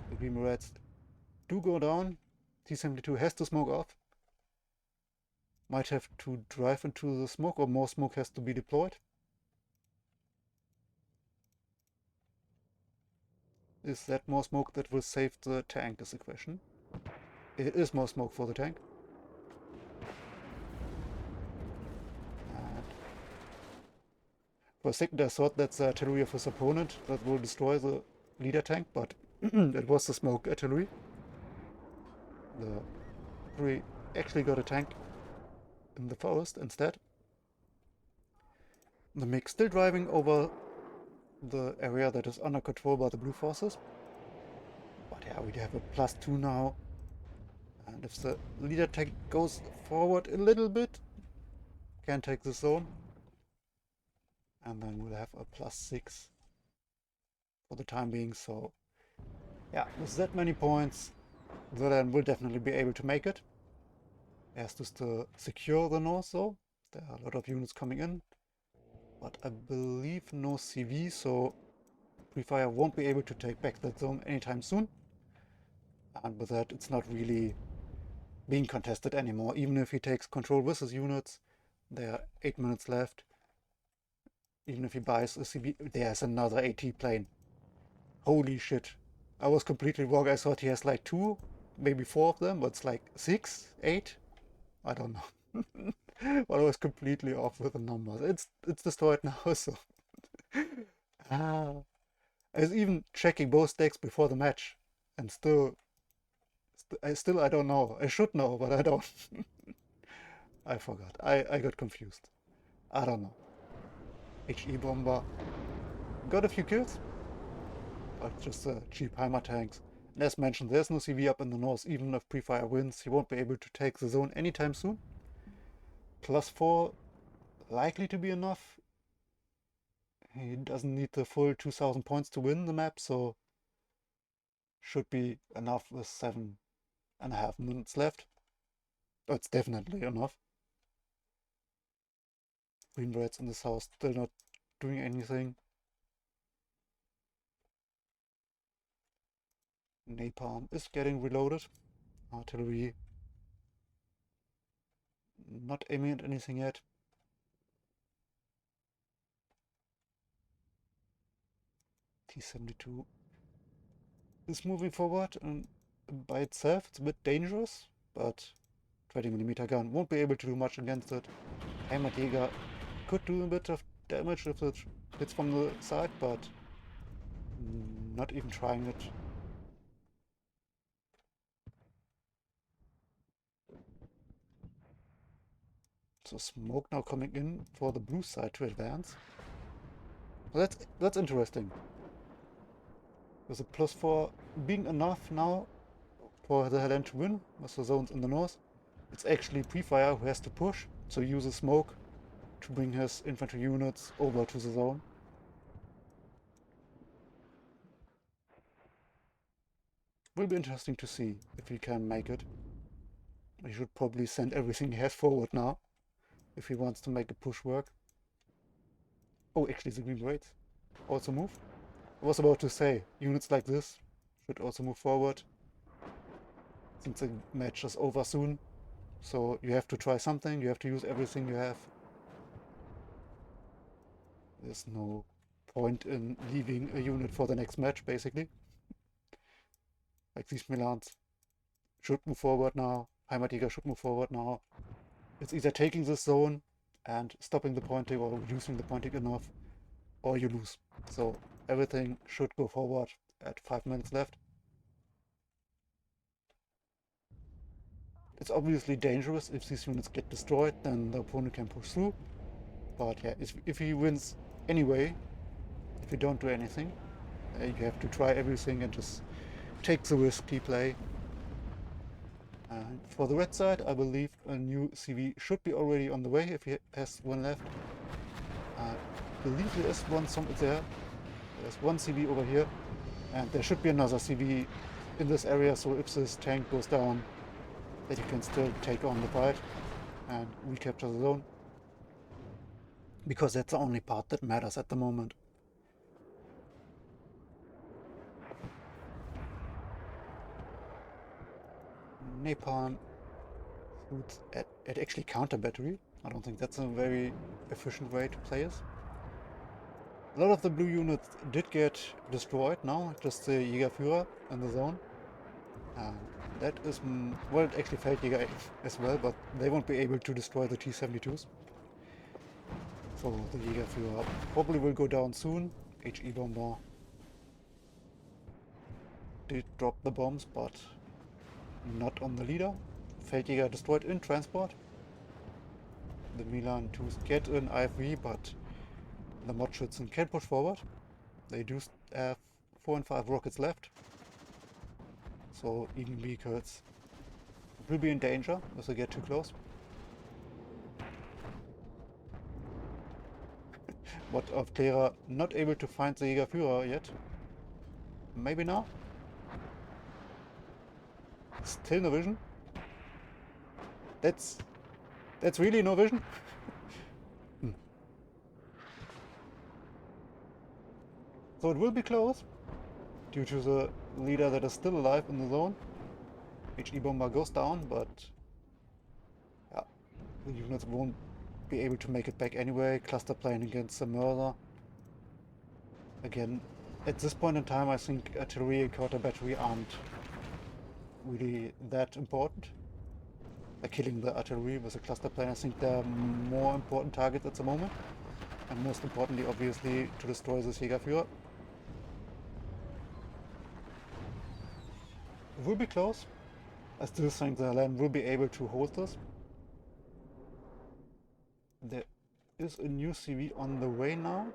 the Green Berets do go down. T-72 has to smoke off. Might have to drive into the smoke, or more smoke has to be deployed. Is that more smoke that will save the tank is the question. It is more smoke for the tank. And for a second I thought that's the artillery of his opponent that will destroy the leader tank, but it was the smoke artillery. The artillery actually got a tank in the forest instead. The MiG still driving over the area that is under control by the blue forces. But yeah, we have a +2 now. And if the leader tank goes forward a little bit, can take the zone. and then we'll have a +6 for the time being. So yeah, with that many points, theHellene will definitely be able to make it. It has to still secure the north though. There are a lot of units coming in, but I believe no CV, so Prefire won't be able to take back that zone anytime soon. And with that, it's not really being contested anymore. Even if he takes control with his units, there are 8 minutes left. Even if he buys a CV, there's another AT plane. Holy shit. I was completely wrong. I thought he has like 2, maybe 4 of them, but it's like 6, 8? I don't know. But I was completely off with the numbers. It's destroyed now, so... I was even checking both decks before the match, and I don't know. I should know, but I don't. I forgot. I got confused. I don't know. HE bomber. Got a few kills, but just cheap Heimer tanks. And as mentioned, there's no CV up in the north. Even if Prefire wins, he won't be able to take the zone anytime soon. +4 likely to be enough. He doesn't need the full 2000 points to win the map, so should be enough with 7.5 minutes left. Oh, it's definitely enough. Green Reds in the south still not doing anything. Napalm is getting reloaded. Artillery not aiming at anything yet. T-72 is moving forward, and by itself it's a bit dangerous, but 20mm gun won't be able to do much against it. Heimatjäger could do a bit of damage if it hits from the side, but not even trying it. So smoke now coming in for the blue side to advance. Well, that's interesting. With a +4 being enough now for theHellene to win with the zones in the north. It's actually Prefire who has to push, so he uses smoke to bring his infantry units over to the zone. Will be interesting to see if he can make it. He should probably send everything he has forward now, if he wants to make a push work. Oh, actually the Green Berets also move. I was about to say, units like this should also move forward, since the match is over soon. So you have to try something, you have to use everything you have. There's no point in leaving a unit for the next match, basically. Like these Milans should move forward now, Heimatjäger should move forward now. It's either taking this zone and stopping the pointing or reducing the pointing enough, or you lose. So everything should go forward at 5 minutes left. It's obviously dangerous. If these units get destroyed, then the opponent can push through. But yeah, if he wins anyway, if you don't do anything, you have to try everything and just take the risky play. And for the red side, I believe a new CV should be already on the way if he has one left. I believe there is one somewhere there. There's one CV over here, and there should be another CV in this area, so if this tank goes down, that you can still take on the fight and recapture the zone. Because that's the only part that matters at the moment. Napalm shoots at actually counter battery. I don't think that's a very efficient way to play this. A lot of the blue units did get destroyed now, just the Jägerführer in the zone. That is, well, it actually Feldjäger as well, but they won't be able to destroy the T-72s. So the Jägerführer probably will go down soon. HE bomber did drop the bombs, but not on the leader. Feldjäger destroyed in transport. The Milan 2s get an IFV, but the Modschützen can push forward. They do have 4 and 5 rockets left. So even vehicles will be in danger if they get too close. What of Clara not able to find the Jägerführer yet? Maybe now? Still no vision? That's really no vision? So it will be close, due to the leader that is still alive in the zone. HE bomber goes down, but yeah, the units won't be able to make it back anyway. Cluster plane against the murder. Again, at this point in time, I think artillery and counter battery aren't really that important. Killing the artillery with a cluster plane, I think they're more important targets at the moment. And most importantly, obviously, to destroy this Jägerführer. It will be close. I still think the HellEne will be able to hold this. There is a new CV on the way now,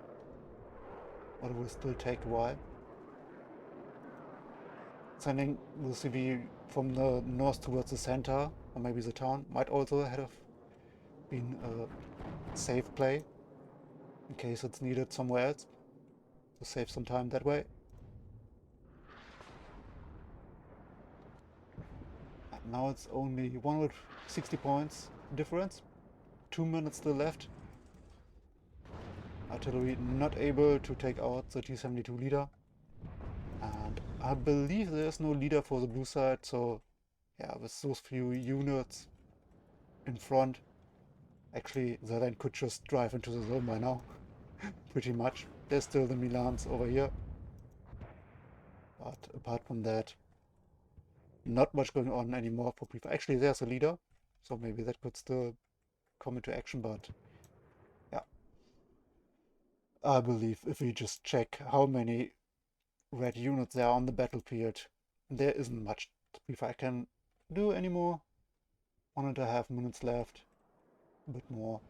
but it will still take a while. Sending the CV from the north towards the center, or maybe the town, might also have been a safe play, in case it's needed somewhere else, to save some time that way. And now it's only 160 points difference, 2 minutes still left. Artillery not able to take out the T-72 leader. And I believe there's no leader for the blue side, so yeah, with those few units in front, actually the HellEne could just drive into the zone by now, pretty much. There's still the Milans over here, but apart from that, not much going on anymore for Prefire. Actually, there's a leader, so maybe that could still come into action, but yeah. I believe if we just check how many red units there are on the battlefield, there isn't much Prefire can do anymore. 1.5 minutes left, a bit more.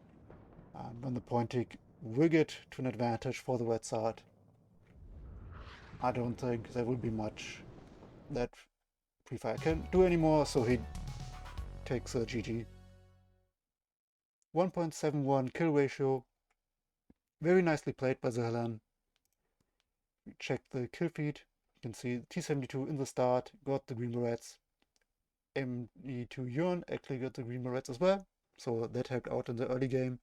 And when the pointing will get to an advantage for the red side, I don't think there will be much that Prefire can do anymore, so he takes a GG. 1.71 kill ratio, very nicely played by the HellEne. We check the kill feed, you can see T-72 in the start, got the green berets. ME2 Urn actually got the green berets as well, so that helped out in the early game.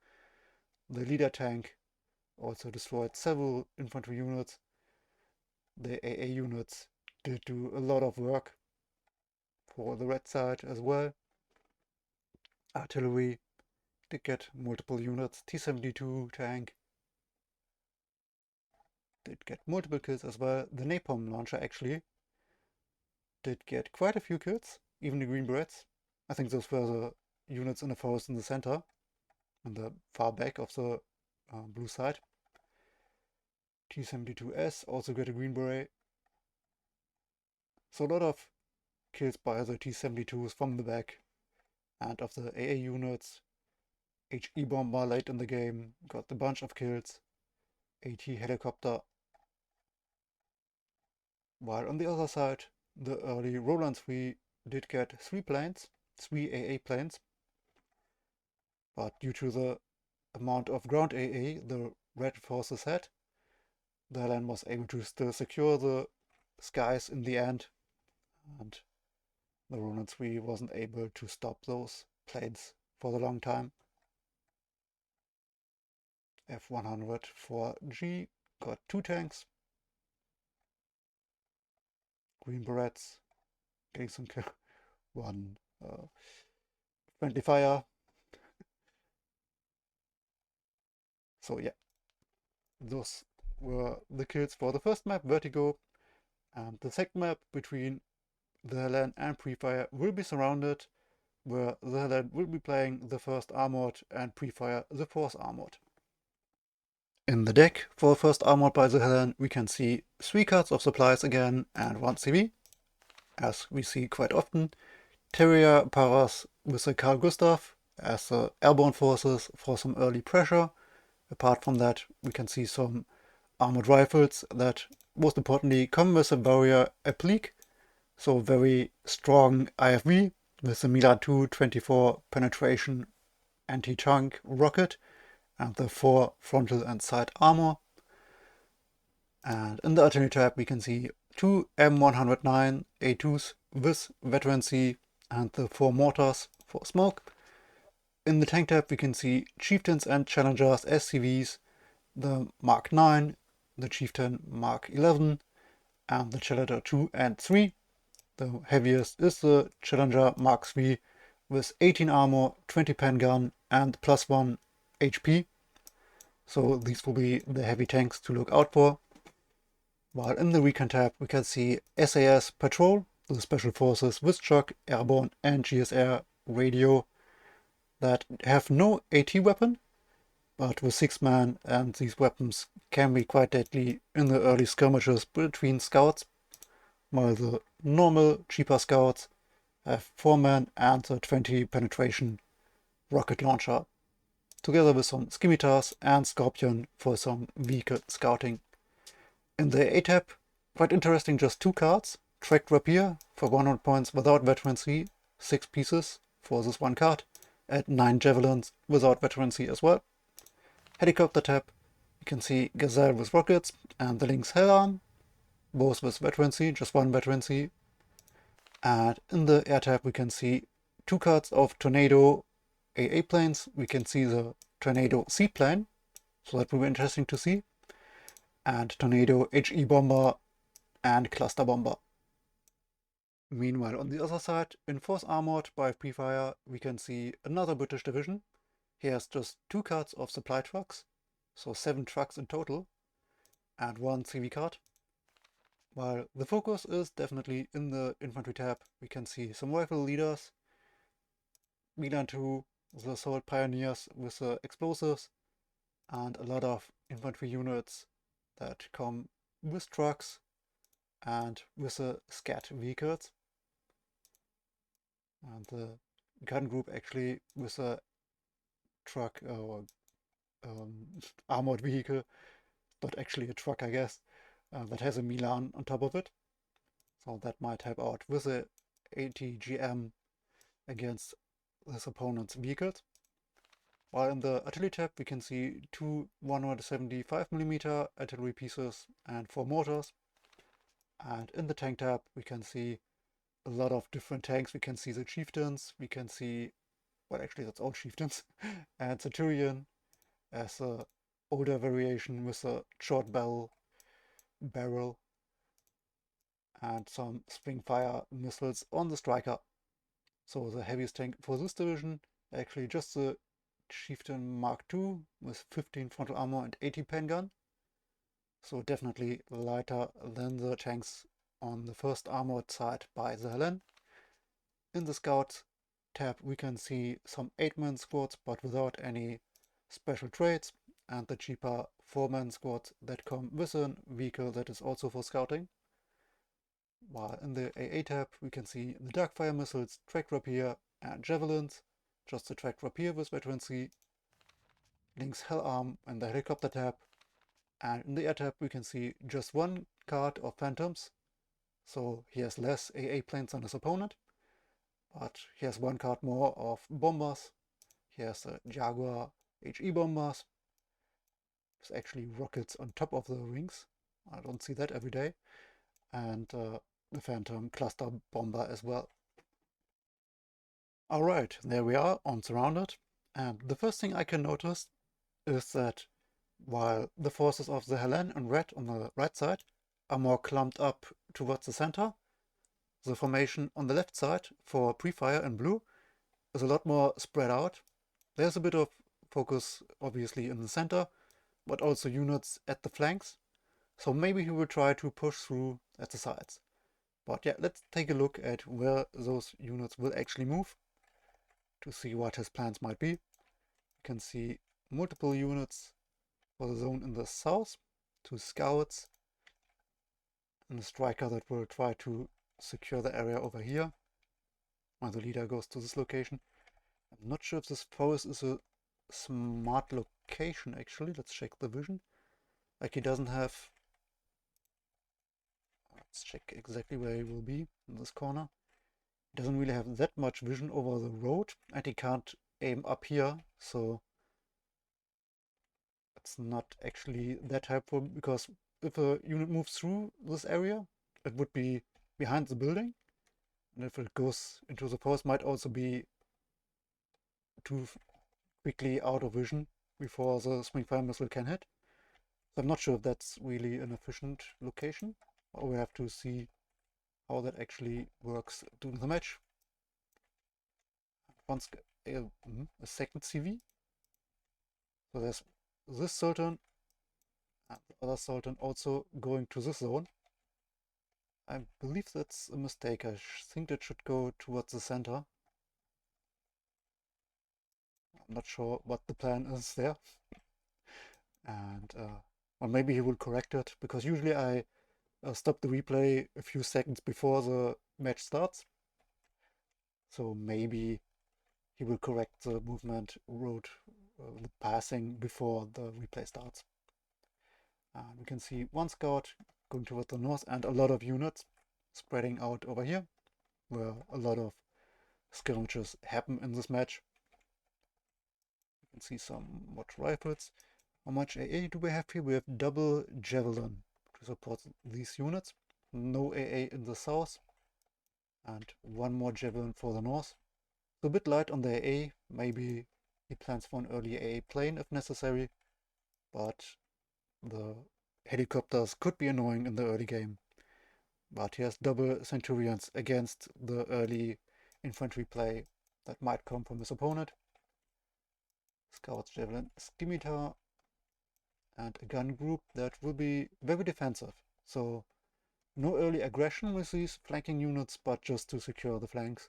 The leader tank also destroyed several infantry units. The AA units did do a lot of work for the red side as well. Artillery did get multiple units. T-72 tank did get multiple kills as well. The napalm launcher actually did get quite a few kills, even the green berets. I think those were the units in the forest in the center, in the far back of the blue side. T-72S also got a green beret. So a lot of kills by the T-72s from the back. And of the AA units, HE bomber late in the game got a bunch of kills. AT helicopter. While on the other side, the early Roland 3 did get 3 planes, 3 AA planes. But due to the amount of ground AA the red forces had, the HellEne was able to still secure the skies in the end, and the Roland 3 wasn't able to stop those planes for the long time. F-104G got 2 tanks. Green berets getting some kill. 1 friendly fire. So yeah, those were the kills for the first map, Vertigo, and the second map between the HellEne and Prefire will be surrounded, where the HellEne will be playing the first armored and Prefire the fourth armored. In the deck for first armored by the HellEne, we can see 3 cards of supplies again and 1 CV, as we see quite often. Terrier Paras with the Carl Gustav as the airborne forces for some early pressure. Apart from that, we can see some armored rifles that most importantly come with a barrier applique, so very strong IFV with the Milan 2 24 penetration anti-tank rocket, and the 4 frontal and side armor. And in the artillery tab we can see 2 M109 A2s with veterancy and the 4 mortars for smoke. In the tank tab we can see Chieftains and Challengers SCVs, the Mark 9, the Chieftain Mark 11, and the Challenger 2 and 3. The heaviest is the Challenger Mark 3 with 18 armor, 20 pen gun, and +1 HP. So these will be the heavy tanks to look out for. While in the recon tab we can see SAS Patrol, the Special Forces with truck, airborne and GSR radio that have no AT weapon, but with 6 men, and these weapons can be quite deadly in the early skirmishes between scouts, while the normal cheaper scouts have 4 men and the 20 penetration rocket launcher, together with some scimitars and Scorpion for some vehicle scouting. In the A tab, quite interesting, just 2 cards. Tracked Rapier for 100 points without veterancy, 6 pieces for this 1 card, and 9 Javelins without veterancy as well. Helicopter tab, you can see Gazelle with rockets and the Lynx Hellarm, both with veterancy, just 1 veterancy. And in the air tab we can see 2 cards of Tornado AA planes. We can see the Tornado seaplane, so that will be interesting to see, and Tornado HE bomber and cluster bomber. Meanwhile, on the other side, in Force Armored by Prefire, we can see another British division. He has just 2 cards of supply trucks, so 7 trucks in total, and 1 CV card. While the focus is definitely in the infantry tab, we can see some rifle leaders, Milan 2, the Assault Pioneers with the explosives, and a lot of infantry units that come with trucks and with the SCAT vehicles. And the gun group actually with a truck or armored vehicle, not actually a truck I guess, that has a Milan on top of it. So that might help out with the ATGM against this opponent's vehicles. While in the artillery tab we can see 2 175mm artillery pieces and 4 mortars. And in the tank tab we can see a lot of different tanks. We can see the Chieftains, we can see, well actually that's all Chieftains, and Centurion as a older variation with a short barrel, and some Springfire missiles on the Striker. So the heaviest tank for this division, actually just the Chieftain Mark II with 15 frontal armor and 80 pen gun. So definitely lighter than the tanks on the first armored side by theHellene. In the Scouts tab we can see some 8-man squads but without any special traits, and the cheaper 4-man squads that come with a vehicle that is also for scouting. While in the AA tab we can see the Darkfire missiles, Tracked Rapier and Javelins, just the Tracked Rapier with veterancy, Lynx Hellarm in the helicopter tab, and in the air tab we can see just 1 card of Phantoms, so he has less AA planes than his opponent, but he has 1 card more of bombers. He has the Jaguar HE bombers. There's actually rockets on top of the wings. I don't see that every day. And the Phantom cluster bomber as well. Alright, there we are on Surrounded. And the first thing I can notice is that while the forces of theHellene in red on the right side are more clumped up towards the center, the formation on the left side for Prefire in blue is a lot more spread out. There's a bit of focus obviously in the center, but also units at the flanks. So maybe he will try to push through at the sides. But yeah, let's take a look at where those units will actually move to see what his plans might be. You can see multiple units for the zone in the south, 2 scouts, and a striker that will try to secure the area over here, while the leader goes to this location. I'm not sure if this forest is a smart location actually. Let's check the vision. Like he doesn't have... Let's check exactly where he will be in this corner. He doesn't really have that much vision over the road, and he can't aim up here, so that's not actually that helpful, because if a unit moves through this area, it would be behind the building, and if it goes into the forest, might also be too quickly out of vision before the Springfire missile can hit. So I'm not sure if that's really an efficient location, or we have to see how that actually works during the match. Once a second CV. So there's this Sultan and the other Sultan also going to this zone. I believe that's a mistake. I think that should go towards the center. I'm not sure what the plan is there. And or maybe he will correct it, because usually I stop the replay a few seconds before the match starts. So maybe he will correct the movement road, the passing, before the replay starts. And we can see one scout going towards the north and a lot of units spreading out over here, where a lot of skirmishes happen in this match. You can see some what rifles. How much AA do we have here? We have double javelin to support these units. No AA in the south, and one more javelin for the north. So a bit light on the AA. Maybe he plans for an early AA plane if necessary, but the helicopters could be annoying in the early game. But he has double Centurions against the early infantry play that might come from his opponent. Scouts, Javelin, Scimitar, and a gun group that will be very defensive. So no early aggression with these flanking units, but just to secure the flanks.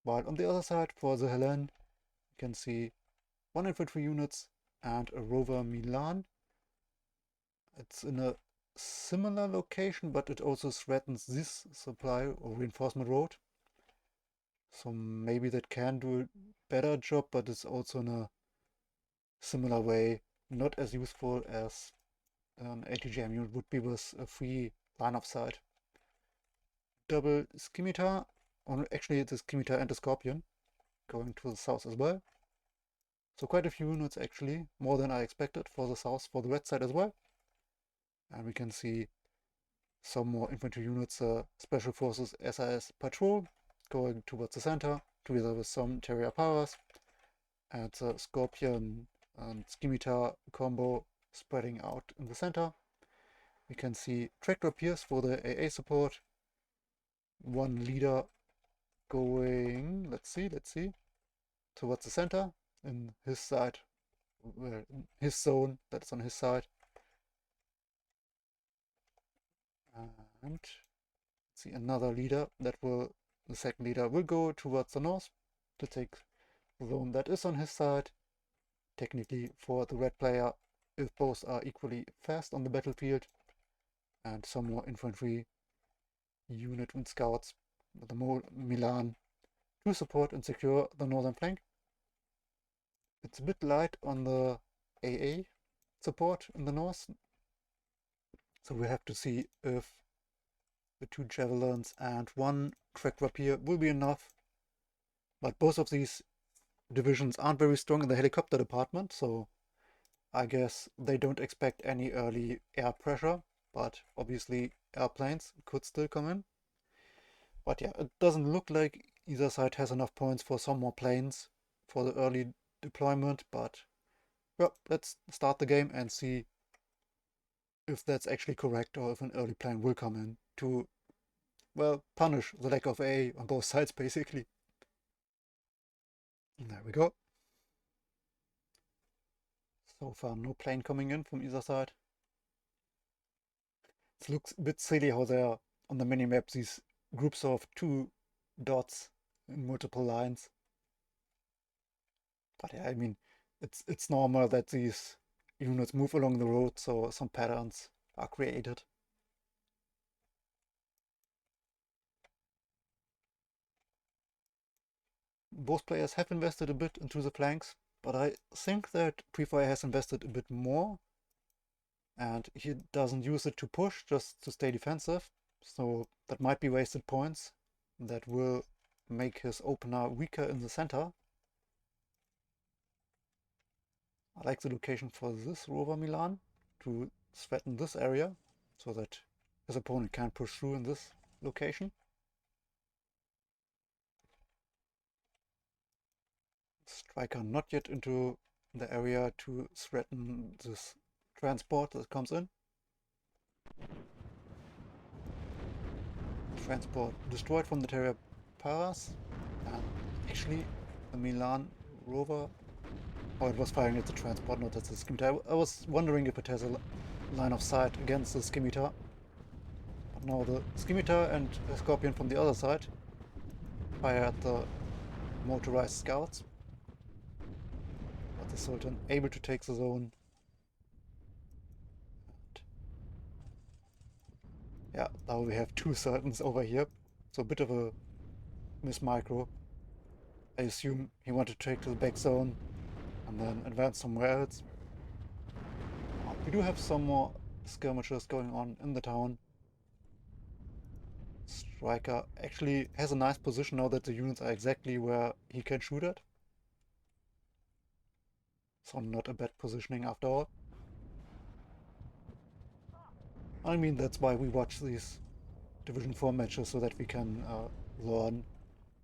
While on the other side, for the Hellene, you can see one infantry units and a rover Milan. It's in a similar location, but it also threatens this supply or reinforcement road. So maybe that can do a better job, but it's also in a similar way not as useful as an ATGM unit would be with a free line of sight. Double Scimitar, or actually the Scimitar and the Scorpion, going to the south as well. So quite a few units actually, more than I expected for the south, for the red side as well. And we can see some more infantry units, Special Forces SAS Patrol, going towards the center, together with some Terrier Powers, and the Scorpion and Scimitar combo spreading out in the center. We can see Tractor Pierce for the AA support, one leader going, let's see, towards the center, in his side, where his zone, that's on his side. And see another leader that will, the second leader will go towards the north to take the zone that is on his side. Technically for the red player, if both are equally fast on the battlefield, and some more infantry unit and scouts with the Milan to support and secure the northern flank. It's a bit light on the AA support in the north, so we have to see if the two javelins and one track rapier will be enough. But both of these divisions aren't very strong in the helicopter department, so I guess they don't expect any early air pressure, but obviously airplanes could still come in. But yeah, it doesn't look like either side has enough points for some more planes for the early deployment, but well, let's start the game and see if that's actually correct, or if an early plane will come in to, well, punish the lack of AA on both sides, basically. And there we go. So far, no plane coming in from either side. It looks a bit silly how there on the minimap these groups of 2 dots in multiple lines. But yeah, I mean, it's normal that these units move along the road, so some patterns are created. Both players have invested a bit into the flanks, but I think that Prefire has invested a bit more, and he doesn't use it to push, just to stay defensive, so that might be wasted points that will make his opener weaker in the center. I like the location for this rover Milan to threaten this area so that his opponent can't push through in this location. Striker not yet into the area to threaten this transport that comes in. Transport destroyed from the Terra Paras, and actually the Milan rover, oh, it was firing at the transport, not at the scimitar. I was wondering if it has a line of sight against the scimitar, but now the scimitar and the Scorpion from the other side fire at the motorized scouts, but the Sultan able to take the zone. Yeah, now we have two Sultans over here, so a bit of a miss micro. I assume he wanted to take to the back zone and then advance somewhere else. We do have some more skirmishes going on in the town. Striker actually has a nice position now that the units are exactly where he can shoot at. So not a bad positioning after all. I mean, that's why we watch these Division 4 matches, so that we can learn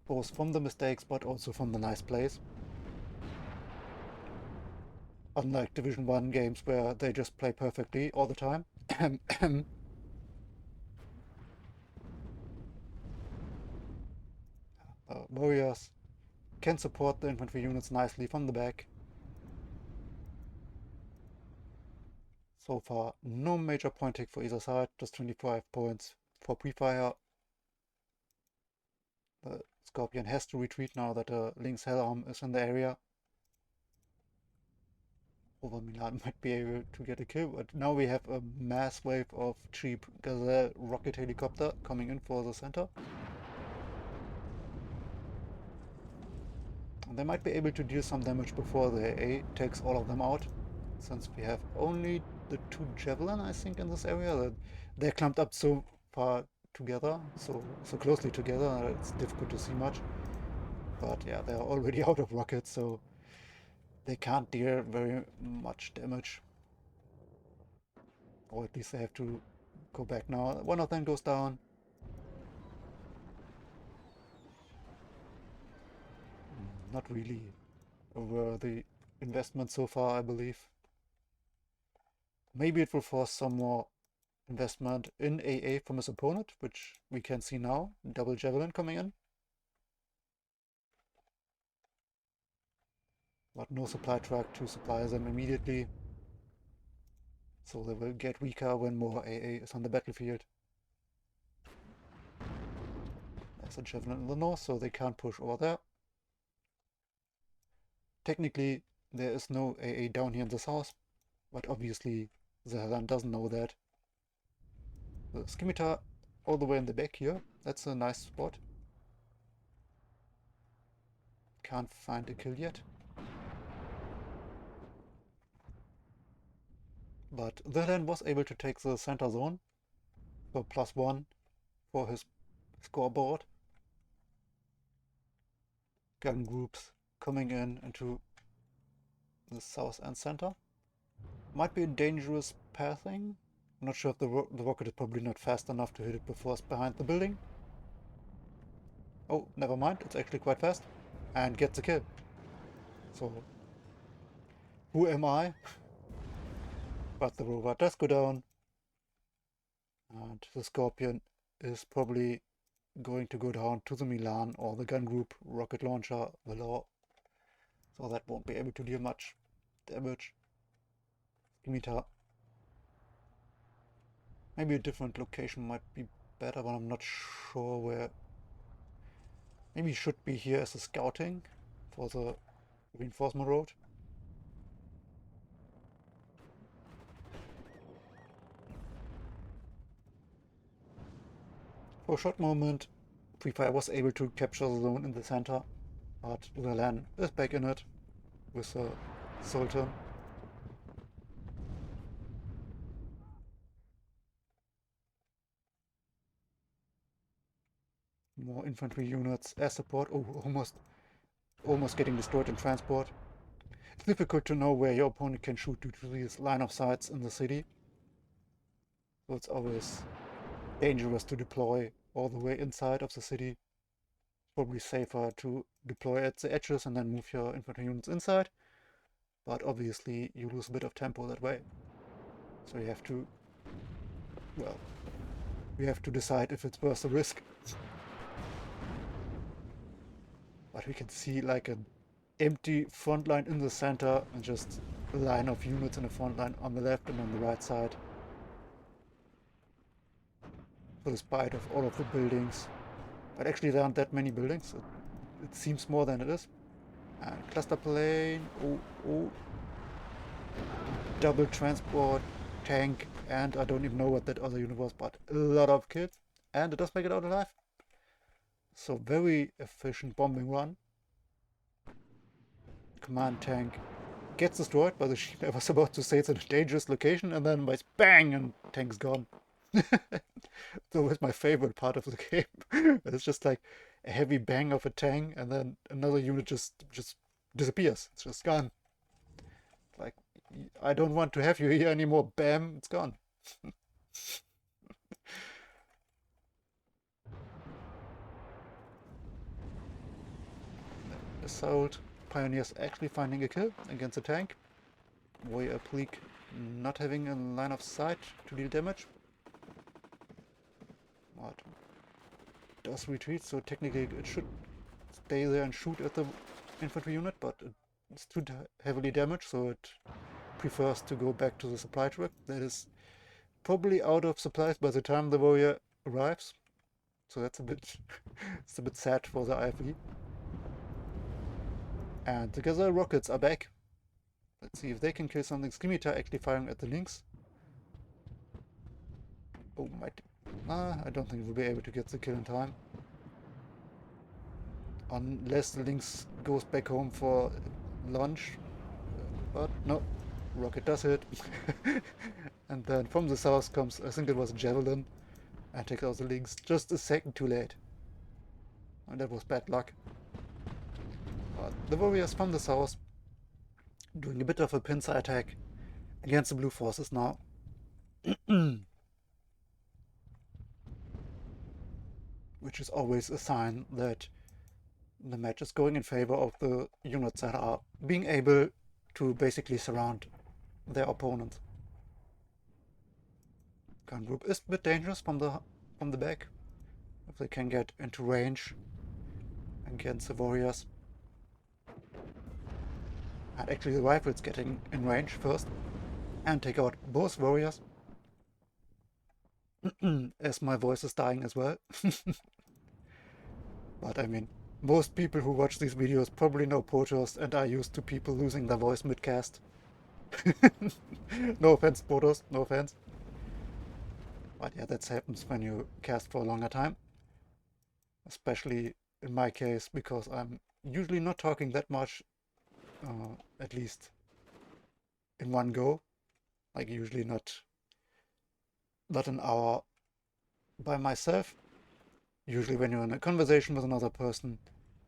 both from the mistakes but also from the nice plays. Unlike Division 1 games where they just play perfectly all the time. Warriors can support the infantry units nicely from the back. So far, no major point take for either side, just 25 points for Prefire. The Scorpion has to retreat now that the Lynx Hellarm is in the area. Over Milan might be able to get a kill, but now we have a mass wave of cheap Gazelle rocket helicopter coming in for the center. They might be able to deal some damage before the AA takes all of them out, since we have only the two Javelin, I think, in this area. That they're clumped up so far together, so closely together, it's difficult to see much. But yeah, they're already out of rockets, so they can't deal very much damage. Or at least they have to go back now. One of them goes down. Not really a worthy investment so far, I believe. Maybe it will force some more investment in AA from his opponent, which we can see now. Double Javelin coming in. But no supply truck to supply them immediately. So they will get weaker when more AA is on the battlefield. There's a Javelin in the north, so they can't push over there. Technically, there is no AA down here in the south, but obviously the HellLene doesn't know that. The Scimitar all the way in the back here, that's a nice spot. Can't find a kill yet. But the HellLene was able to take the center zone for +1 for his scoreboard. Gun groups coming in into the south and center. Might be a dangerous passing. I'm not sure if the rocket is probably not fast enough to hit it before it's behind the building. Oh, never mind, it's actually quite fast. And gets a kill. So, who am I? But the rover does go down. And the Scorpion is probably going to go down to the Milan or the gun group rocket launcher below. So that won't be able to deal much damage. Scimitar. Maybe a different location might be better, but I'm not sure where. Maybe it should be here as a scouting for the reinforcement road. For a short moment, Prefire was able to capture the zone in the center, but the HellLene is back in it with the Sultan. More infantry units as support. Oh, almost getting destroyed in transport. It's difficult to know where your opponent can shoot due to these line of sights in the city. So it's always dangerous to deploy all the way inside of the city. Probably safer to deploy at the edges and then move your infantry units inside. But obviously you lose a bit of tempo that way. So you have to, well, you have to decide if it's worth the risk. But we can see like an empty front line in the center and just a line of units in the front line on the left and on the right side. So despite of all of the buildings, but actually there aren't that many buildings. It seems more than it is. And cluster plane, oh, double transport, tank, and I don't even know what that other unit was, but a lot of kills. And it does make it out alive. So very efficient bombing run. Command tank gets destroyed by the ship. I was about to say it's in a dangerous location, and then by bang, and tank's gone. It's always my favorite part of the game. It's just like a heavy bang of a tank, and then another unit just disappears. It's just gone. Like, I don't want to have you here anymore. Bam, it's gone. Assault pioneers actually finding a kill against a tank. Warrior Pleak not having a line of sight to deal damage. But does retreat, so technically it should stay there and shoot at the infantry unit, but it's too heavily damaged, so it prefers to go back to the supply truck. That is probably out of supplies by the time the warrior arrives. So that's a bit it's a bit sad for the IFV. And the Gazelle rockets are back. Let's see if they can kill something. Scimitar actually firing at the links. Oh, I don't think we'll be able to get the kill in time. Unless the Lynx goes back home for lunch. But no, rocket does hit. And then from the south comes, I think it was a Javelin, and takes out the Lynx just a second too late. And that was bad luck. But the warriors from the south doing a bit of a pincer attack against the blue forces now. Which is always a sign that the match is going in favor of the units that are being able to basically surround their opponents. Gun group is a bit dangerous from the back if they can get into range against the warriors. And actually the rifles getting in range first and take out both warriors. As my voice is dying as well. But I mean, most people who watch these videos probably know Protoss and are used to people losing their voice mid-cast. No offense, Protoss, no offense. But yeah, that happens when you cast for a longer time. Especially in my case, because I'm usually not talking that much, at least in one go. Like usually not an hour by myself. Usually when you're in a conversation with another person,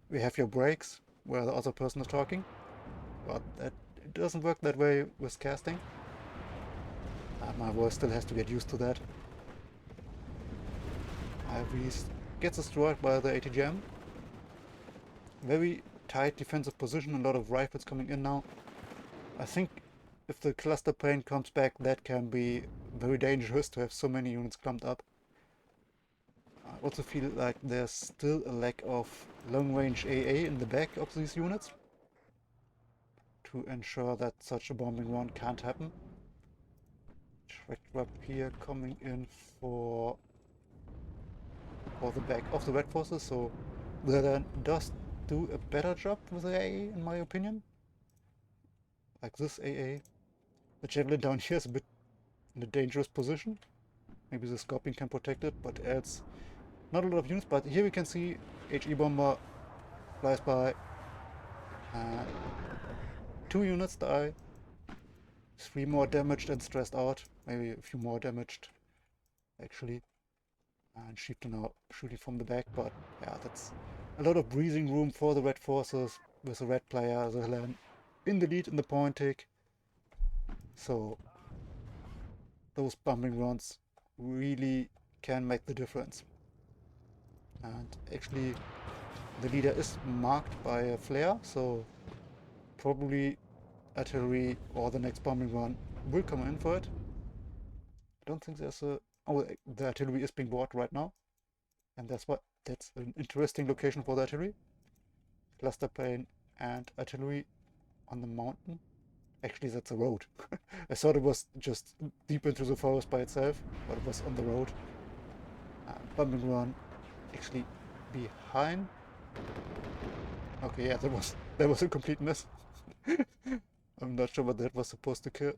we have your breaks where the other person is talking. But it doesn't work that way with casting. And my voice still has to get used to that. IVs gets destroyed by the ATGM. Very tight defensive position, a lot of rifles coming in now. I think if the cluster plane comes back, that can be very dangerous to have so many units clumped up. I also feel like there's still a lack of long-range AA in the back of these units to ensure that such a bombing run can't happen. Track drop here coming in for the back of the Red Forces, so that does do a better job with the AA in my opinion. Like this AA. The Javelin down here is a bit in a dangerous position. Maybe the Scorpion can protect it, but else not a lot of units. But here we can see HE bomber flies by. 2 units die. 3 more damaged and stressed out. Maybe a few more damaged, actually. And Chieftain now shooting from the back, but yeah, that's a lot of breathing room for the Red Forces with the red player, the HellEne, in the lead in the point tick. So those bumping runs really can make the difference. And actually the leader is marked by a flare, so probably artillery or the next bombing run will come in for it. I don't think there's a... Oh, the artillery is being bought right now. And that's an interesting location for the artillery. Cluster plane and artillery on the mountain. Actually, that's a road. I thought it was just deep into the forest by itself, but it was on the road. Bombing run actually behind. Okay, yeah, that was a complete mess. I'm not sure what that was supposed to kill.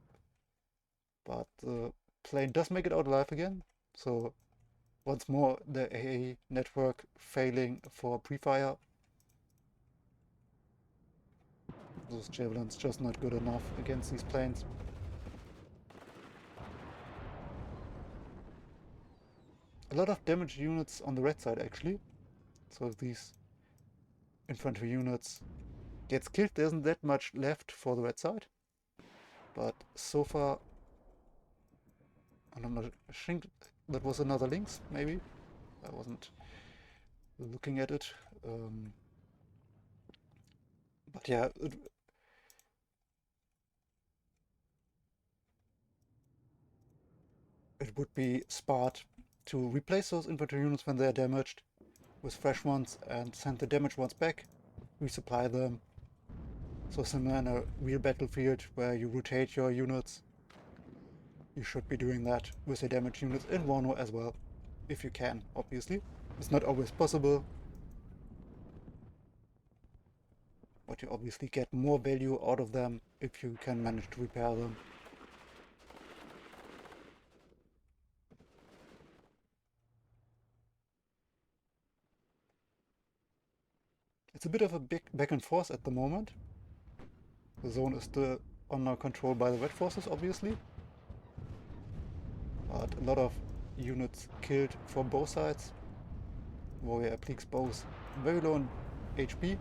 But the plane does make it out alive again. So once more the AA network failing for Prefire. Those javelins just not good enough against these planes. A lot of damaged units on the red side actually. So if these infantry units gets killed, there isn't that much left for the red side. But so far, I think that was another Lynx, maybe. I wasn't looking at it. But yeah, it would be smart to replace those infantry units when they are damaged with fresh ones and send the damaged ones back, resupply them. So similar in a real battlefield where you rotate your units, you should be doing that with the damaged units in Warno as well, if you can, obviously. It's not always possible, but you obviously get more value out of them if you can manage to repair them. It's a bit of a big back and forth at the moment. The zone is still under control by the red forces, obviously. But a lot of units killed from both sides. Warrior appliques both very low on HP.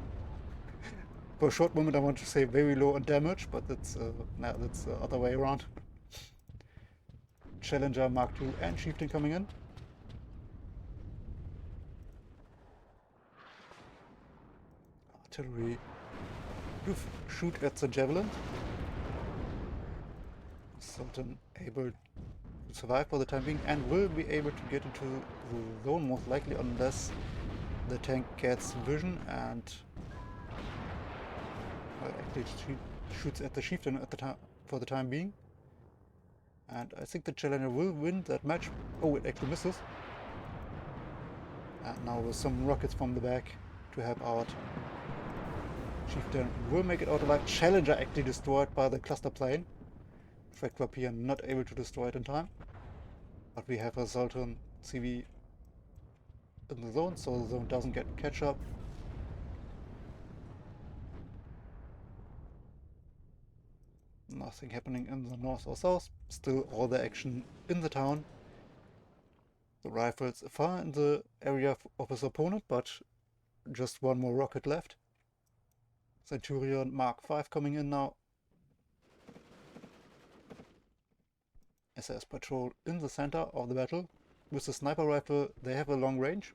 For a short moment I want to say very low on damage, but that's the other way around. Challenger, Mark II and Chieftain coming in. Artillery. You shoot at the javelin. Sultan able to survive for the time being and will be able to get into the zone most likely unless the tank gets vision and actually shoots at the Chieftain at the time for the time being. And I think the Challenger will win that match. Oh, it actually misses. And now with some rockets from the back to help out. Chieftain will make it out alive. Challenger actually destroyed by the cluster plane. Track Rapier not able to destroy it in time. But we have a Sultan CV in the zone, so the zone doesn't get catch up. Nothing happening in the north or south. Still all the action in the town. The rifles far in the area of his opponent, but just one more rocket left. Centurion Mark V coming in now. SS patrol in the center of the battle. With the sniper rifle they have a long range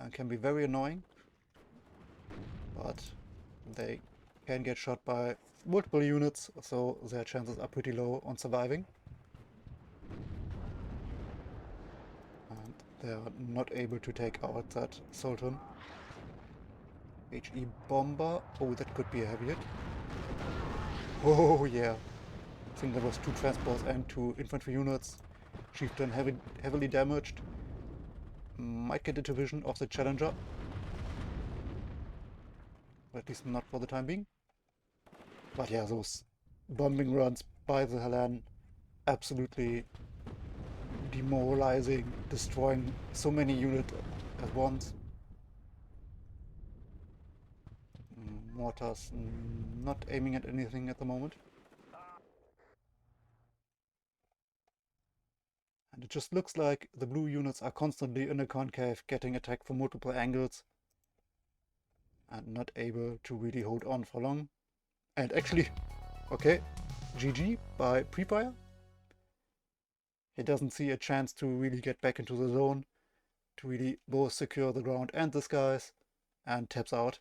and can be very annoying, but they can get shot by multiple units, so their chances are pretty low on surviving. And they are not able to take out that Sultan. HE bomber. Oh, that could be a heavy hit. Oh yeah. I think there was 2 transports and 2 infantry units. Chieftain heavily damaged. Might get into vision of the Challenger. Or at least not for the time being. But yeah, those bombing runs by the HellEne, absolutely demoralizing, destroying so many units at once. Mortars not aiming at anything at the moment. And it just looks like the blue units are constantly in a concave, getting attacked from multiple angles and not able to really hold on for long. And actually, okay, GG by Prefire. He doesn't see a chance to really get back into the zone, to really both secure the ground and the skies, and taps out.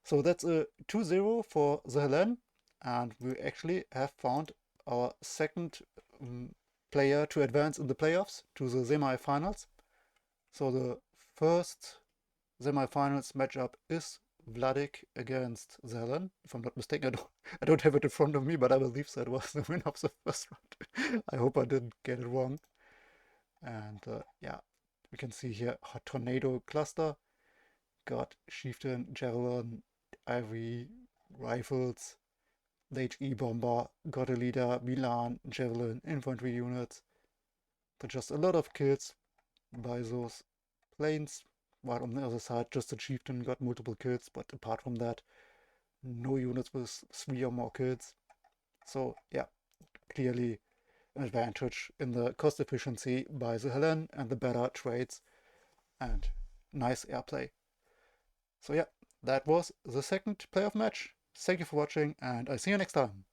So that's a 2-0 for theHellene, and we actually have found our second player to advance in the playoffs to the semi-finals. So the first semi-finals matchup is Vladik against theHellene. If I'm not mistaken, I don't have it in front of me, but I believe that was the winner of the first round. I hope I didn't get it wrong. And yeah, we can see here a tornado cluster. Got chieftain, javelin, ivory, rifles, the HE bomber, got a leader, Milan, javelin, infantry units. So just a lot of kills by those planes. While on the other side, just the chieftain got multiple kills, but apart from that, no units with 3 or more kills. So yeah, clearly an advantage in the cost efficiency by theHellene and the better trades and nice airplay. So yeah, that was the second playoff match. Thank you for watching, and I'll see you next time.